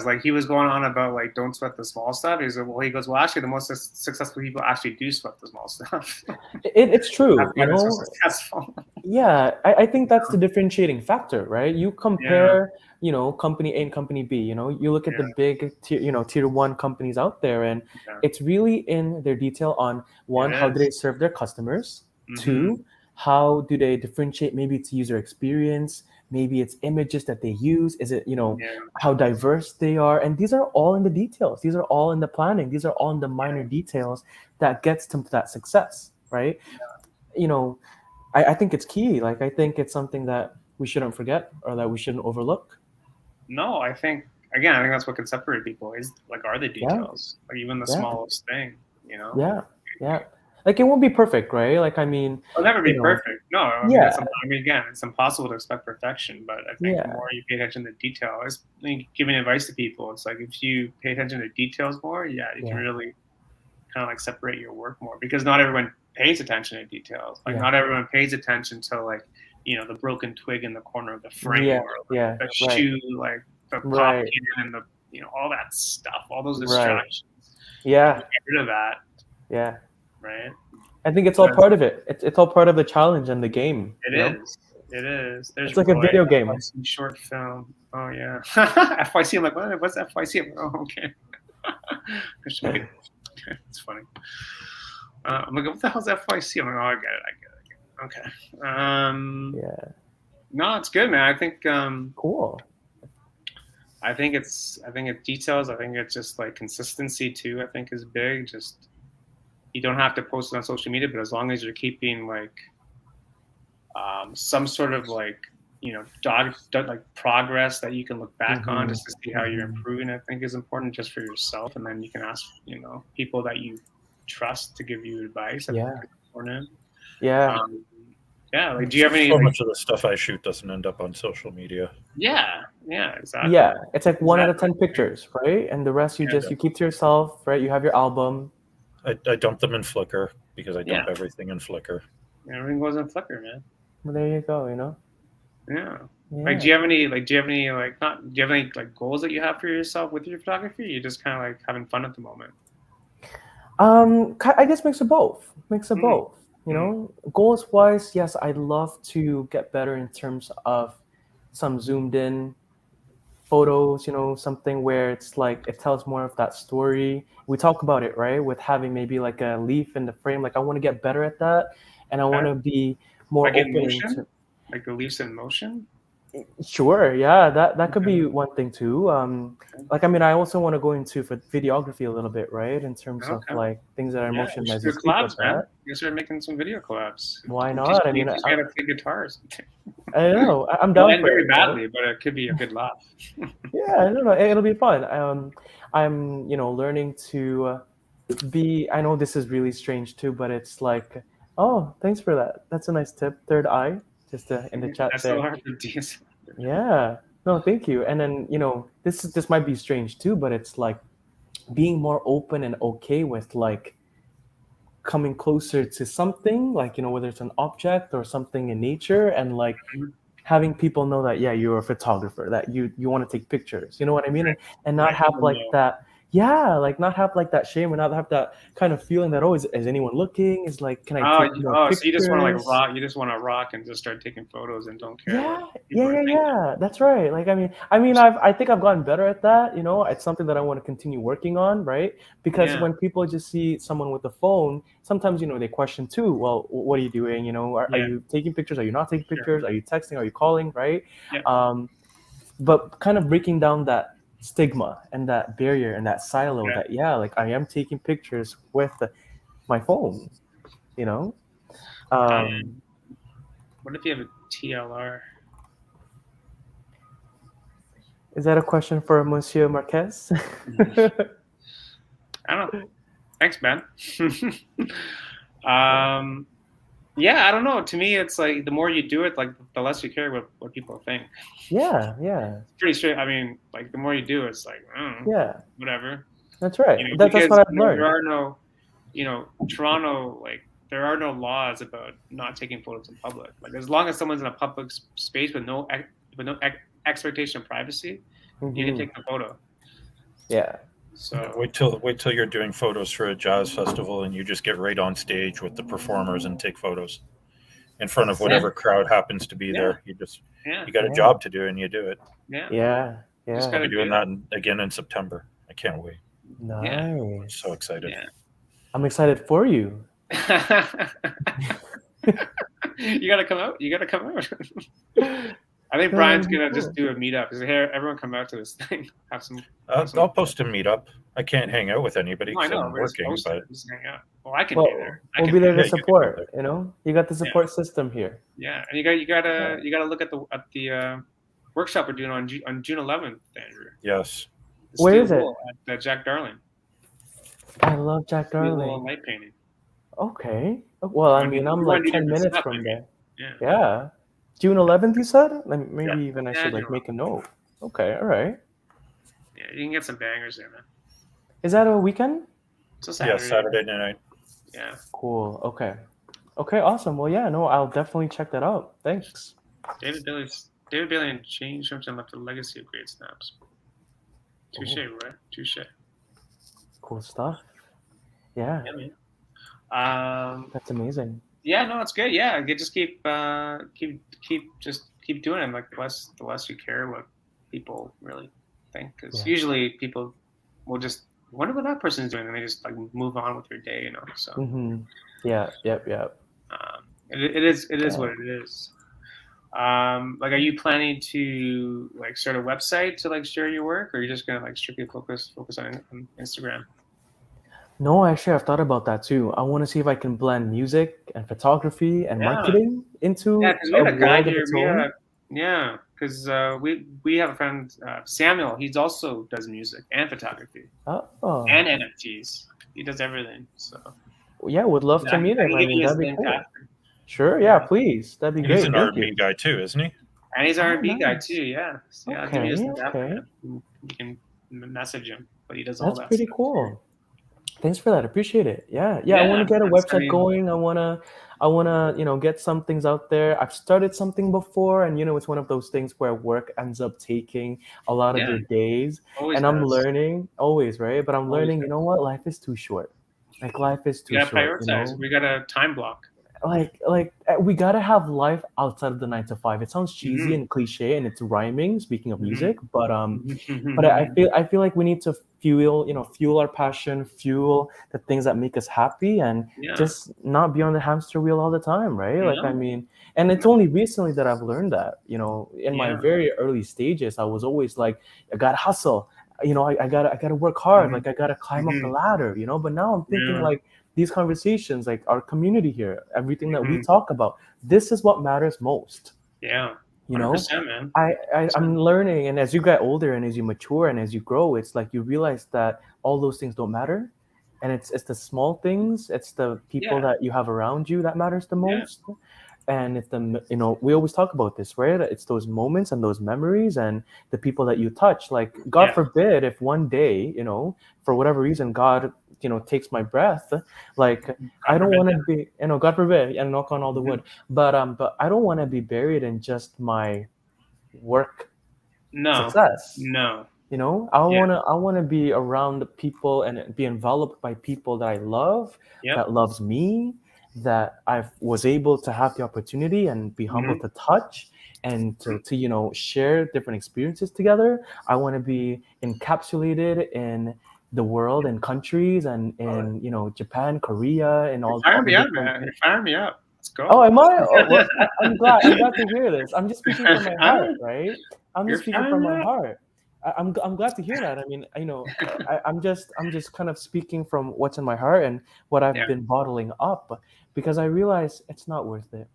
Like he was going on about like don't sweat the small stuff. He goes, well, actually, the most successful people actually do sweat the small stuff. It's true, That's you why they're so know. successful. Yeah, I think that's the differentiating factor, right? You compare, you know, company A and company B, you know, you look at the big tier one companies out there, and it's really in their detail on one, how do they serve their customers? Two, how do they differentiate? Maybe it's user experience, maybe it's images that they use. Is it, you know, how diverse they are? And these are all in the details. These are all in the planning. These are all in the minor details that gets them to that success, right? You know, I think it's key. Like, I think it's something that we shouldn't forget or that we shouldn't overlook. No, I think that's what can separate people is like are the details, like even the smallest thing, you know. Yeah. Like, it won't be perfect, right? Like, I mean, it'll never be you know, perfect. No, I mean yeah, again, it's impossible to expect perfection. But I think the yeah, more you pay attention to detail, it's like giving advice to people. It's like if you pay attention to details more, you can really kind of like separate your work more because not everyone pays attention to details. Like not everyone pays attention to like the broken twig in the corner of the frame or like the shoe, like the pop can and the all that stuff, all those distractions. Yeah, get rid of that. Yeah, right. I think it's all part of it. It's all part of the challenge and the game. It is. It is. There's it's like a video game. FYC short film. Oh yeah, FYC. I'm like, what's FYC? I'm like, oh, okay. It's funny. I'm like, what the hell's FYC? I'm like, oh, I get it. Okay. Yeah. No, it's good, man. I think. Cool. I think it's details. I think it's just like consistency too. I think is big. Just you don't have to post it on social media, but as long as you're keeping like some sort of like like progress that you can look back on just to see how you're improving, I think is important just for yourself, and then you can ask people that you trust to give you advice. I think it's important. Like, do you have any? So much of the stuff I shoot doesn't end up on social media. Yeah, exactly. Yeah, it's like 1 out of 10 pictures, right? And the rest you keep to yourself, right? You have your album. I dump them in Flickr because I dump everything in Flickr. Everything goes in Flickr, man. Well, there you go. Yeah. Like, do you have any goals that you have for yourself with your photography? You're just kind of like having fun at the moment. I guess mix of both. Goals wise, yes, I'd love to get better in terms of some zoomed in photos, something where it's like it tells more of that story. We talk about it, right? With having maybe like a leaf in the frame. Like, I want to get better at that, and I want to be more open motion? Like the leaves in motion. Sure, yeah, that could be one thing too. Like, I mean, I also want to go into videography a little bit, right? In terms of like things that are motion as you speak of that. You start making some video collabs. Why not? I mean, I gotta play guitars. I know. I'm down for very it. Badly, but it could be a good laugh. Yeah, I don't know. It'll be fun. I'm learning to be. I know this is really strange too, but it's like, oh, thanks for that. That's a nice tip. Third eye. Just in the chat there. So hard to do. Yeah. No, thank you. And then this might be strange too, but it's like being more open and okay with like coming closer to something, like whether it's an object or something in nature, and like having people know that you're a photographer, that you want to take pictures. You know what I mean? And not have like that. Yeah, like not have like that shame, or not have that kind of feeling that is anyone looking? Is like, can I take more pictures? So you just want to like rock? You just want to rock and just start taking photos and don't care. Yeah. That's right. Like, I think I've gotten better at that. It's something that I want to continue working on, right? Because when people just see someone with a phone, sometimes they question too. Well, what are you doing? Are you taking pictures? Are you not taking pictures? Are you texting? Are you calling? Right? Yeah. But kind of breaking down that stigma and that barrier and that silo that like I am taking pictures with my phone. What if you have a TLR? Is that a question for Monsieur Marquez? I don't know. Thanks, man. I don't know. To me, it's like the more you do it, like the less you care what people think. Yeah. It's pretty straight. I mean, like the more you do, it's like, whatever. That's right. That's what I've learned. There are no, Toronto, like there are no laws about not taking photos in public. Like as long as someone's in a public space with no expectation of privacy, You can Mhm. take the photo. Yeah. So Wait till you're doing photos for a jazz festival and you just get right on stage with the performers and take photos in front of yeah, whatever crowd happens to be yeah, there. yeah, You got a Yeah. job to do and you do it. yeah. Yeah. You just Yeah. I'll got be to doing do that it. again in September. I can't wait. Yeah, I'm so Nice. excited. yeah. I'm excited for you. You got to come out. You got to come out. I think No, Brian's that'd be gonna just cool. do a meetup. He's like, "Here, everyone come out to this thing. Have some I'll fun." post a meetup. I can't hang out with anybody No, I because know, I'm but just working, post it. but Just hang out. Well, I can be there. Well, I we'll can be be there to yeah, there. you can be support. there. You know, you got the Yeah, support system here. yeah. And you Yeah. gotta look at the workshop we're doing on June 11th, Andrew. Yes. The Where steel is it? wool at Jack Darling. I love Jack Steel wool Darling. light painting. Okay. Well, I mean, I'm You want like to do 10 different minutes stuff. I from mean, there. yeah, Yeah. June 11th, you said? Like Yeah. maybe even I yeah, should June like 11th. make a note. Okay, all right. Yeah, you can get some bangers there, man. Is that a weekend? It's a Yeah, Saturday. Saturday night. Yeah. Cool. Okay. Okay, awesome. Well, yeah, no, I'll definitely check that out. Thanks. David Bailey and Jane Shrimpton left a legacy of great snaps. Touche, Ooh, right? Touche. cool stuff. Yeah, Yeah, man. that's amazing. Yeah, no, it's good. Yeah, you just keep doing it. Like the less you care what people really think, because Yeah. usually people will just wonder what that person's doing, and they just like move on with their day, you know. So Mm-hmm. Yeah, yep. it is Yeah. what it is. Like, are you planning to like start a website to like share your work, or are you just gonna like strictly focus on Instagram? No, actually, I've thought about that too. I want to see if I can blend music and photography and Yeah, marketing yeah, into because we a had a guy world of here. its own. Yeah, because we have a friend, Samuel. He's also does music and photography Oh, and NFTs. He does everything. So yeah, would love yeah, to I meet can him. I give mean, you his that'd be link cool. after. Sure, yeah, Yeah, please. That'd be He's great. an Thank R&B you. guy too, isn't he? and he's Oh, R&B guy too. nice. Yeah, so, yeah. I'll give you his Okay, link after, okay. man. You can message him, but he does all That's that pretty stuff too. cool. Thanks for that. Appreciate it. Yeah. I want Yeah, to get a that's, I website mean, going. I wanna, get some things out there. I've started something before, and it's one of those things where work ends up taking a lot of yeah, your days, always and I'm does, learning always, right? But I'm always learning. You know does. what? Life is too short. Like life is We too gotta short. prioritize. We got a time block. We gotta have life outside of the 9 to 5. It sounds cheesy Hmm. and cliche, and it's rhyming. Speaking of Hmm. music, but I feel like we need to fuel our passion, fuel the things that make us happy, and Yeah, just not be on the hamster wheel all the time, right? Like I no, mean, and it's only recently that I've learned that. In my yeah. very early stages, I was always like, I gotta hustle. I gotta work hard. Hmm. Like I gotta climb up the Hmm. ladder. But now I'm thinking Yeah. like these conversations, like our community here, everything that we Hmm. talk about, this is what matters most. Yeah. You know, 100%, man. I'm 100%. learning, and as you get older and as you mature and as you grow, it's like you realize that all those things don't matter, and it's the small things, it's the people Yeah. that you have around you that matters the Yeah. most. And it's we always talk about this, right? It's those moments and those memories and the people that you touch. Like, God Yeah. forbid if one day, for whatever reason, God, takes my breath. Like, I God don't forbid. want to be, God forbid, and knock on all the Mhm. wood. But I don't want to be buried in just my work No. success. No. I Yeah. want to be around the people and be enveloped by people that I love, Yep. that loves me, that I was able to have the opportunity and be humble Hmm. to touch and to share different experiences together. I want to be encapsulated in the world and countries and in Japan, Korea, and You're all firing the me up, different. man. You're firing me up. Let's Oh, go. am I? Oh, well, I'm glad. I'm glad to hear this. I'm just speaking from my heart, Ah, right? I'm you're just speaking firing from me my up. heart. I'm glad to hear that. I mean, I'm just kind of speaking from what's in my heart and what I've Yeah. been bottling up, because I realize it's not worth it.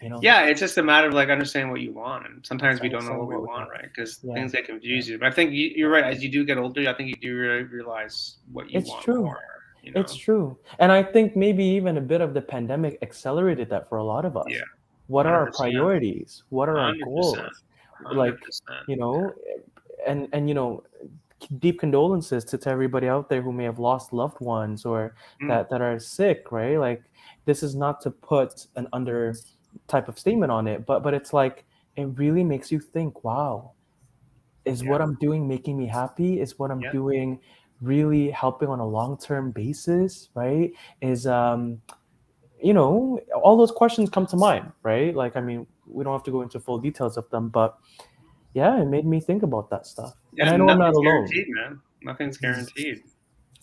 You know, Yeah, it's just a matter of like understanding what you want, and sometimes we don't know understanding what we what we want, want. right? Because Yeah, things get confuse yeah. you. But I think you're right. As you do get older, I think you do realize what you It's want true. more. You It's know? true. And I think maybe even a bit of the pandemic accelerated that for a lot of Yeah. us. What are our 100%. priorities? What are our 100%. goals? Like, 100%. you know, and deep condolences to everybody out there who may have lost loved ones or Mm. that are sick, right? Like, this is not to put an under type of statement on it, but it's like it really makes you think, wow, Is Yeah. what I'm doing making me happy? Is what I'm Yeah. doing really helping on a long-term basis, right? Is all those questions come to mind, right? Like, I mean, we don't have to go into full details of them, but yeah, it made me think about that stuff. And Yeah. I know I'm not Nothing's alone. guaranteed, man. Nothing's Mm. guaranteed.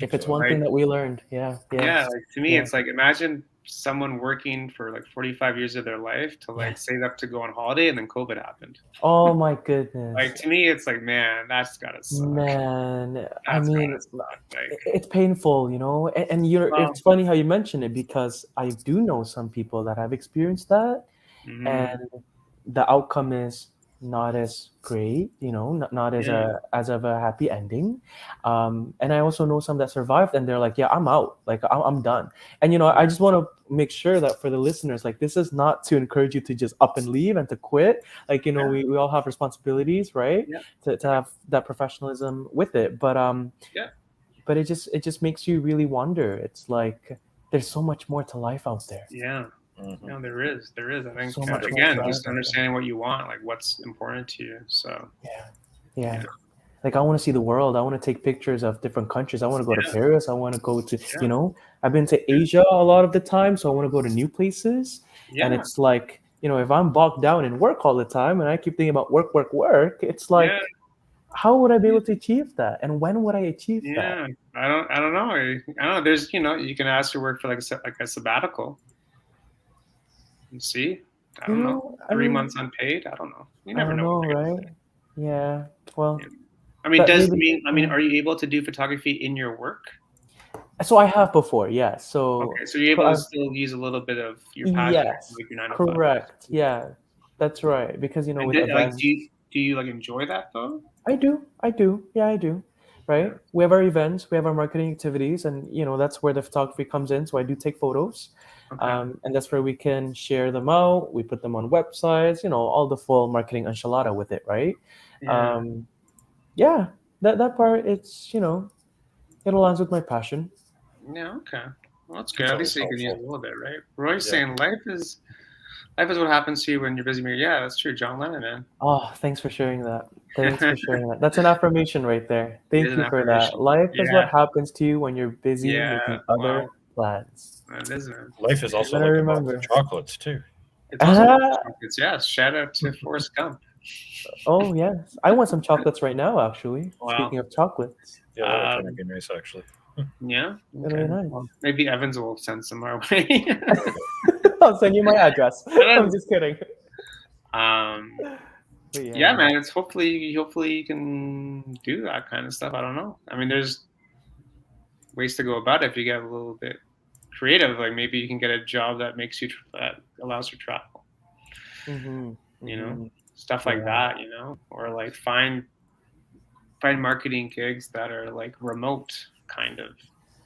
If it's one Exactly. Like, thing that we learned, yeah, yeah, yeah, like to me, yeah. it's like imagine someone working for like 45 years of their life to like Yes. save up to go on holiday, and then COVID happened. Oh my Like goodness. to me, it's like, man, that's gotta suck. Man, I That's gotta mean, suck. Like, it's painful, and well, it's funny how you mention it because I do know some people that have experienced that, mhm. and the outcome is not as great, not as Yeah, as of a happy ending. And I also know some that survived, and they're like, "Yeah, I'm out. Like, I'm done." And I yeah, just want to make sure that for the listeners, like, this is not to encourage you to just up and leave and to quit. Like, yeah, we all have responsibilities, right? yeah, To have that professionalism with it, yeah, but it just makes you really wonder. It's like there's so much more to life out there. yeah. Hmm. No, there is. I think So much more to again, life just out there. understanding what you want, like what's important to you. So Yeah, yeah. yeah, Like, I want to see the world. I want to take pictures of different countries. I want to go to yeah, Paris. I want to go to, yeah, I've been to Asia a lot of the time, so I want to go to new places. And yeah, it's like, if I'm bogged down in work all the time and I keep thinking about work, work, work, it's yeah, like, how would I be able to achieve that? And when would I achieve that? yeah. I don't know. I don't know. There's, you can ask to work for like a sabbatical and see. I don't know. I Three mean, months unpaid. I don't know. You I never don't know what know, they're gonna right? Yeah. say. Well, Yeah. I mean, that maybe. are you able to do photography in your work? So I have before, yeah. Okay, So, so you're so able to I've still use a little bit of your passion, yes, like your 9 to 5. correct. Yeah, that's right. Because And with events, do you like enjoy that though? I do. Yeah, I do. Yeah. Right. We have our events, we have our marketing activities, and that's where the photography comes in. So I do take photos, Okay. and that's where we can share them out. We put them on websites. All the full marketing enchilada with it, right? Yeah. Um, yeah, that part, it aligns with my passion. Yeah. Okay. Well, that's good. It's At least always you can use a helpful. little bit, right? Roy's Yeah. saying life is what happens to you when you're busy. Yeah, that's true. John Lennon, man. Oh, thanks for sharing that. Thanks for sharing that. That's an affirmation right there. It is Thank an you for that. affirmation. Life is what Yeah. happens to you when you're busy Yeah. making other Wow. plans. It is, man. Life is You also better like a box of remember. chocolates too. It's also about chocolates. Yeah. Shout out to Forrest Gump. Oh, yes. I want some chocolates right now, actually. Wow. Speaking of chocolates. Yeah, that would kind of Um. be nice, actually. Yeah. Really Okay. nice. Well, maybe Evans will send some our way. There we go. I'll send you my address. I'm And just kidding. um. But Yeah, yeah. man. It's hopefully you can do that kind of stuff. I don't know. I mean, there's ways to go about it if you get a little bit creative. Like maybe you can get a job that that allows you travel. Mm-hmm. You know, Mm-hmm. stuff like Yeah. that. Or like find marketing gigs that are like remote, kind of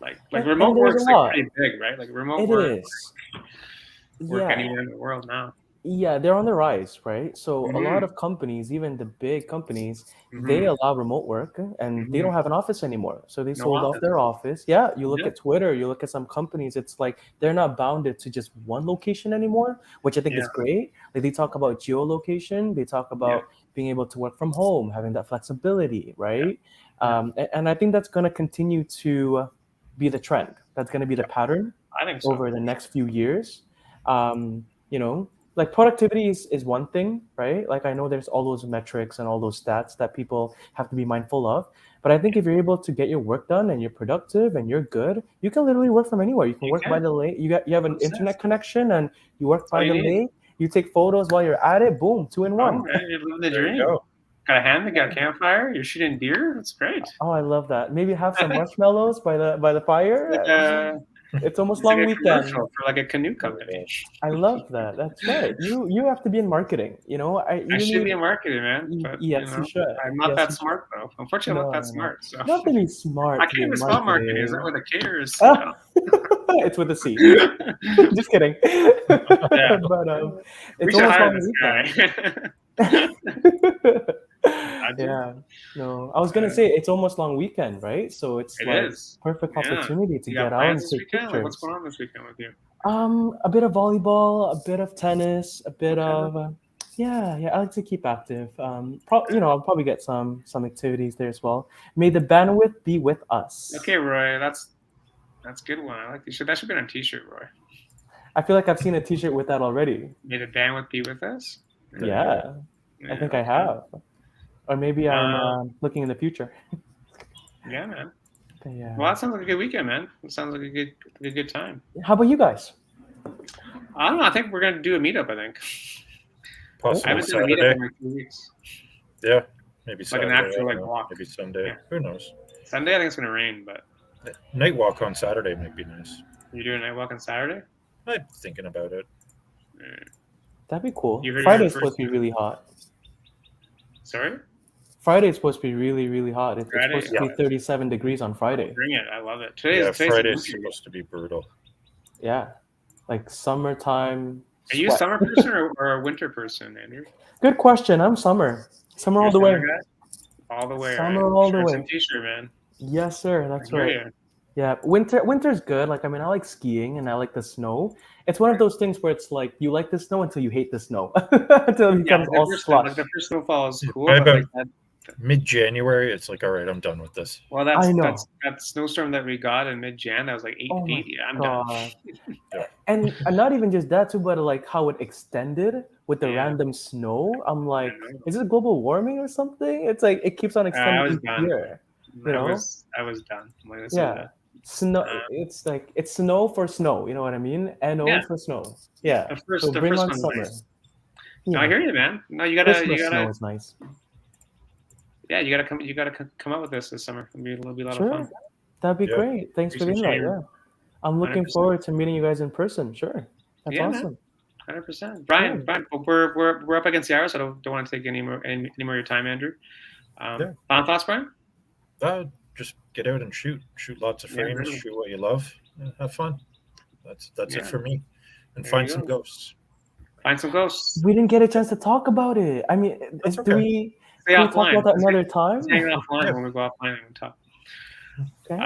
like And remote there's a work's like lot. pretty big, right? Like remote It is. work Yeah. anywhere in the world now. Yeah, they're on the rise, right? So a lot Hmm. of companies, even the big companies, they Hmm. allow remote work, and they Hmm. don't have an office anymore. So they No sold off office. their office. Yeah, you look Yeah, at Twitter, you look at some companies, it's like they're not bounded to just one location anymore, which I think yeah, is great. Like, they talk about geolocation, they talk yeah, about being able to work from home, having that flexibility, yeah, right? yeah. And I think that's going to continue to be the trend. That's going to be the pattern I think so. over the next few years. You know, like, productivity is one thing, right? Like, I know there's all those metrics and all those stats that people have to be mindful of. But I think if you're able to get your work done and you're productive and you're good, you can literally work from anywhere. You can You work by can. the lake. You have an Makes sense. internet connection and you work That's all by you the need. lake. You take photos while you're at it. Boom, two in Oh, one. man, you're living the There you dream. go. Got a hand, got a campfire. You're shooting deer. That's great. Oh, I love that. Maybe have some marshmallows by the like fire. a It's almost it's like long a weekend. commercial for like a canoe There we company. go. I love that. That's right. You have to be in marketing. I You should need. be a marketer, man, but Yes, you should. I'm not Yes, that you should. smart though. Unfortunately, I'm not No, that no, no. smart. So You have to be I smart to can't be in even spell marketing. Is that marketing. with a K or is Ah, it's with a C. Just kidding. Yeah, But we it's should almost hire long this weekend. guy. Imagine. Yeah. No, I was gonna say it's almost long weekend, right? So it's It like is. perfect Yeah. opportunity to You get got out plans and this take weekend? Like, what's pictures. going on this weekend with you? A bit of volleyball, a bit of tennis, a bit Okay. of Yeah, I like to keep active. I'll probably get some activities there as well. May the bandwidth be with us. Okay, Roy, that's a good one. I like the shirt. That should be on a T-shirt, Roy. I feel like I've seen a T-shirt with that already. May the bandwidth be with us. Yeah, I think I have, or maybe I'm looking in the future. Yeah, man. But yeah. Well, that sounds like a good weekend, man. It sounds like a good time. How about you guys? I don't know. I think we're gonna do a meetup. I think. I Possibly haven't done a meetup Saturday. in like 2 weeks. Yeah, maybe Like an Saturday. actual, I don't like, know. walk. Maybe Sunday. Yeah. Who knows? Sunday, I think it's gonna rain, but Night walk on Saturday might be nice. you doing a night walk on Saturday? I'm thinking about it. That'd be cool. You heard it Friday's here supposed to be first. really hot. Sorry. Friday's supposed to be really, really hot. It's Friday? supposed to be 37 degrees on Friday. Bring it. I love it. Yeah, Today's Friday's winter. supposed to be brutal. Yeah, like summertime. Are you a sweat. summer person or a winter person, Andrew? Good question. I'm summer. Summer all You're the a way. summer guy? All the way. Summer right? all the Shirts way. and T-shirt, man. Yes, sir. That's I hear right. ya. Yeah, winter's good. Like, I mean, I like skiing and I like the snow. It's one of those things where it's like you like the snow until you hate the snow, until it becomes all slush. The first snowfall is cool, By but like about that. mid-January, it's like, all right, I'm done with this. Well, I know. that snowstorm that we got in mid-Jan. That was like 8 Oh my feet. Yeah, I'm done. God. And not even just that too, but like how it extended with the Yeah. random snow. I'm like, I know. is it global warming or something? It's like it keeps on I extending was each done. year. You I know? was done. I'm like, this is Yeah. it. Snow. It's like it's snow for snow. You know what I mean? NO Yeah. for snow. Yeah. The first So bring on one's summer. nice. Yeah. No, I hear you, man. No, you Christmas snow is nice. Yeah, you gotta come out with this summer. It'll be a lot of Sure. fun. That'd be Yeah. great. Thanks for the Appreciate invite. it. Yeah. I'm looking 100%. forward to meeting you guys in person. Sure. That's Yeah, man. awesome. 100%. Brian, we're up against the hour, so I don't want to take any more of your time, Andrew. Yeah. Final thoughts, Brian? Just get out and shoot lots of frames, really. shoot what you love, and have fun. That's Yeah. it for me. And There find you some go. ghosts. Find some ghosts. We didn't get a chance to talk about it. I mean, That's do okay. we Stay can we talk offline. about that another time? Let's hang offline Yeah. when we go offline and talk. Okay.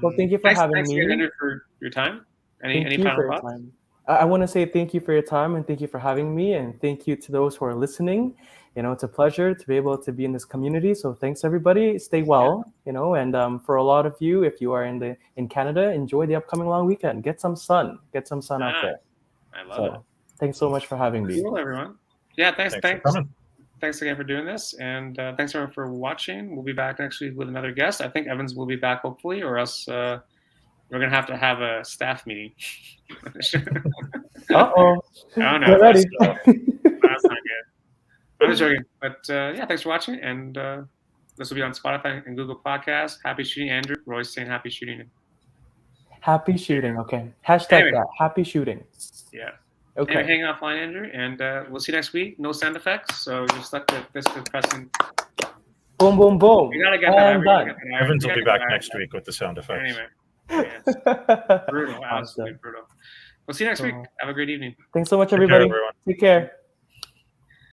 Well, thank you for having thanks me. again, Andrew, for your time. Any Thank you final for your thoughts? time. I want to say thank you for your time and thank you for having me and thank you to those who are listening. You know, it's a pleasure to be able to be in this community. So thanks everybody. Stay well. You know, and for a lot of you, if you are in Canada, enjoy the upcoming long weekend. Get some sun. Get some sun out there. I love it. Thanks so much for having me. Cool, everyone. Yeah, thanks. For coming. Thanks again for doing this, and thanks everyone for watching. We'll be back next week with another guest. I think Evans will be back hopefully, or else we're gonna have to have a staff meeting. Uh-oh. Oh no, Get ready. that's not good. I'm just joking, but yeah, thanks for watching, and this will be on Spotify and Google Podcasts. Happy shooting, Andrew. Roy's saying happy shooting. Happy shooting. Okay. Hashtag Anyway. that. Happy shooting. Yeah. Okay. Anyway, hang offline, Andrew, and we'll see you next week. No sound effects, so just let this pressing. Boom, boom, boom. We gotta get And that. done. Evans will be back next week with the sound effects. Anyway, yes. Brutal, Awesome. absolutely brutal. We'll see you next week. Have a great evening. Thanks so much, Take care, everybody. everyone. Take care.